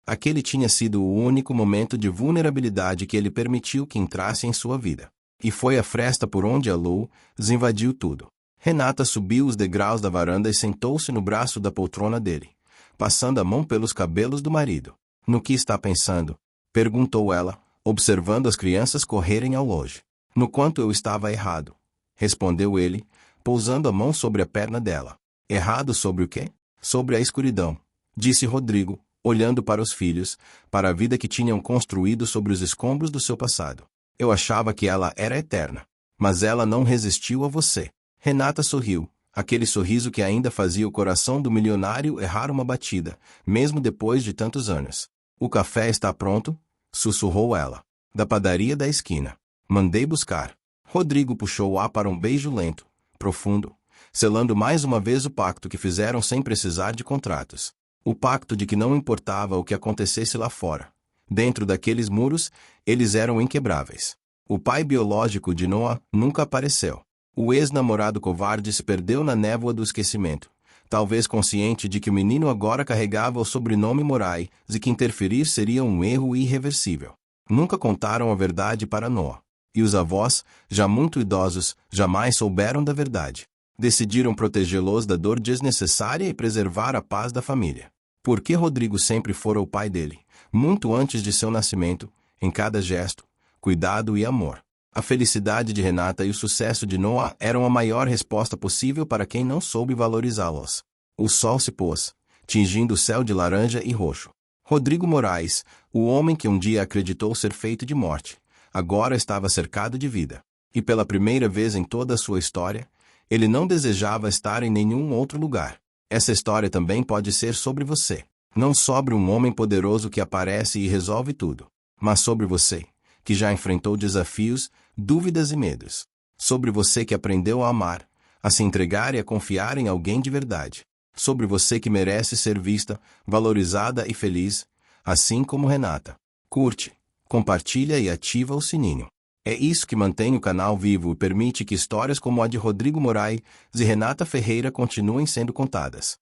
Aquele tinha sido o único momento de vulnerabilidade que ele permitiu que entrasse em sua vida. E foi a fresta por onde a luz invadiu tudo. Renata subiu os degraus da varanda e sentou-se no braço da poltrona dele, passando a mão pelos cabelos do marido. No que está pensando? Perguntou ela, observando as crianças correrem ao longe. No quanto eu estava errado, respondeu ele, pousando a mão sobre a perna dela. Errado sobre o quê? Sobre a escuridão, disse Rodrigo, olhando para os filhos, para a vida que tinham construído sobre os escombros do seu passado. Eu achava que ela era eterna. Mas ela não resistiu a você. Renata sorriu, aquele sorriso que ainda fazia o coração do milionário errar uma batida, mesmo depois de tantos anos. O café está pronto? Sussurrou ela. Da padaria da esquina. Mandei buscar. Rodrigo puxou-a para um beijo lento, profundo, selando mais uma vez o pacto que fizeram sem precisar de contratos. O pacto de que não importava o que acontecesse lá fora. Dentro daqueles muros, eles eram inquebráveis. O pai biológico de Noah nunca apareceu. O ex-namorado covarde se perdeu na névoa do esquecimento, talvez consciente de que o menino agora carregava o sobrenome Moraes e que interferir seria um erro irreversível. Nunca contaram a verdade para Noah. E os avós, já muito idosos, jamais souberam da verdade. Decidiram protegê-los da dor desnecessária e preservar a paz da família. Porque Rodrigo sempre fora o pai dele, muito antes de seu nascimento, em cada gesto, cuidado e amor. A felicidade de Renata e o sucesso de Noah eram a maior resposta possível para quem não soube valorizá-los. O sol se pôs, tingindo o céu de laranja e roxo. Rodrigo Moraes, o homem que um dia acreditou ser feito de morte, agora estava cercado de vida. E pela primeira vez em toda a sua história, ele não desejava estar em nenhum outro lugar. Essa história também pode ser sobre você. Não sobre um homem poderoso que aparece e resolve tudo, mas sobre você, que já enfrentou desafios, dúvidas e medos. Sobre você que aprendeu a amar, a se entregar e a confiar em alguém de verdade. Sobre você que merece ser vista, valorizada e feliz, assim como Renata. Curte, compartilha e ativa o sininho. É isso que mantém o canal vivo e permite que histórias como a de Rodrigo Moraes e Renata Ferreira continuem sendo contadas.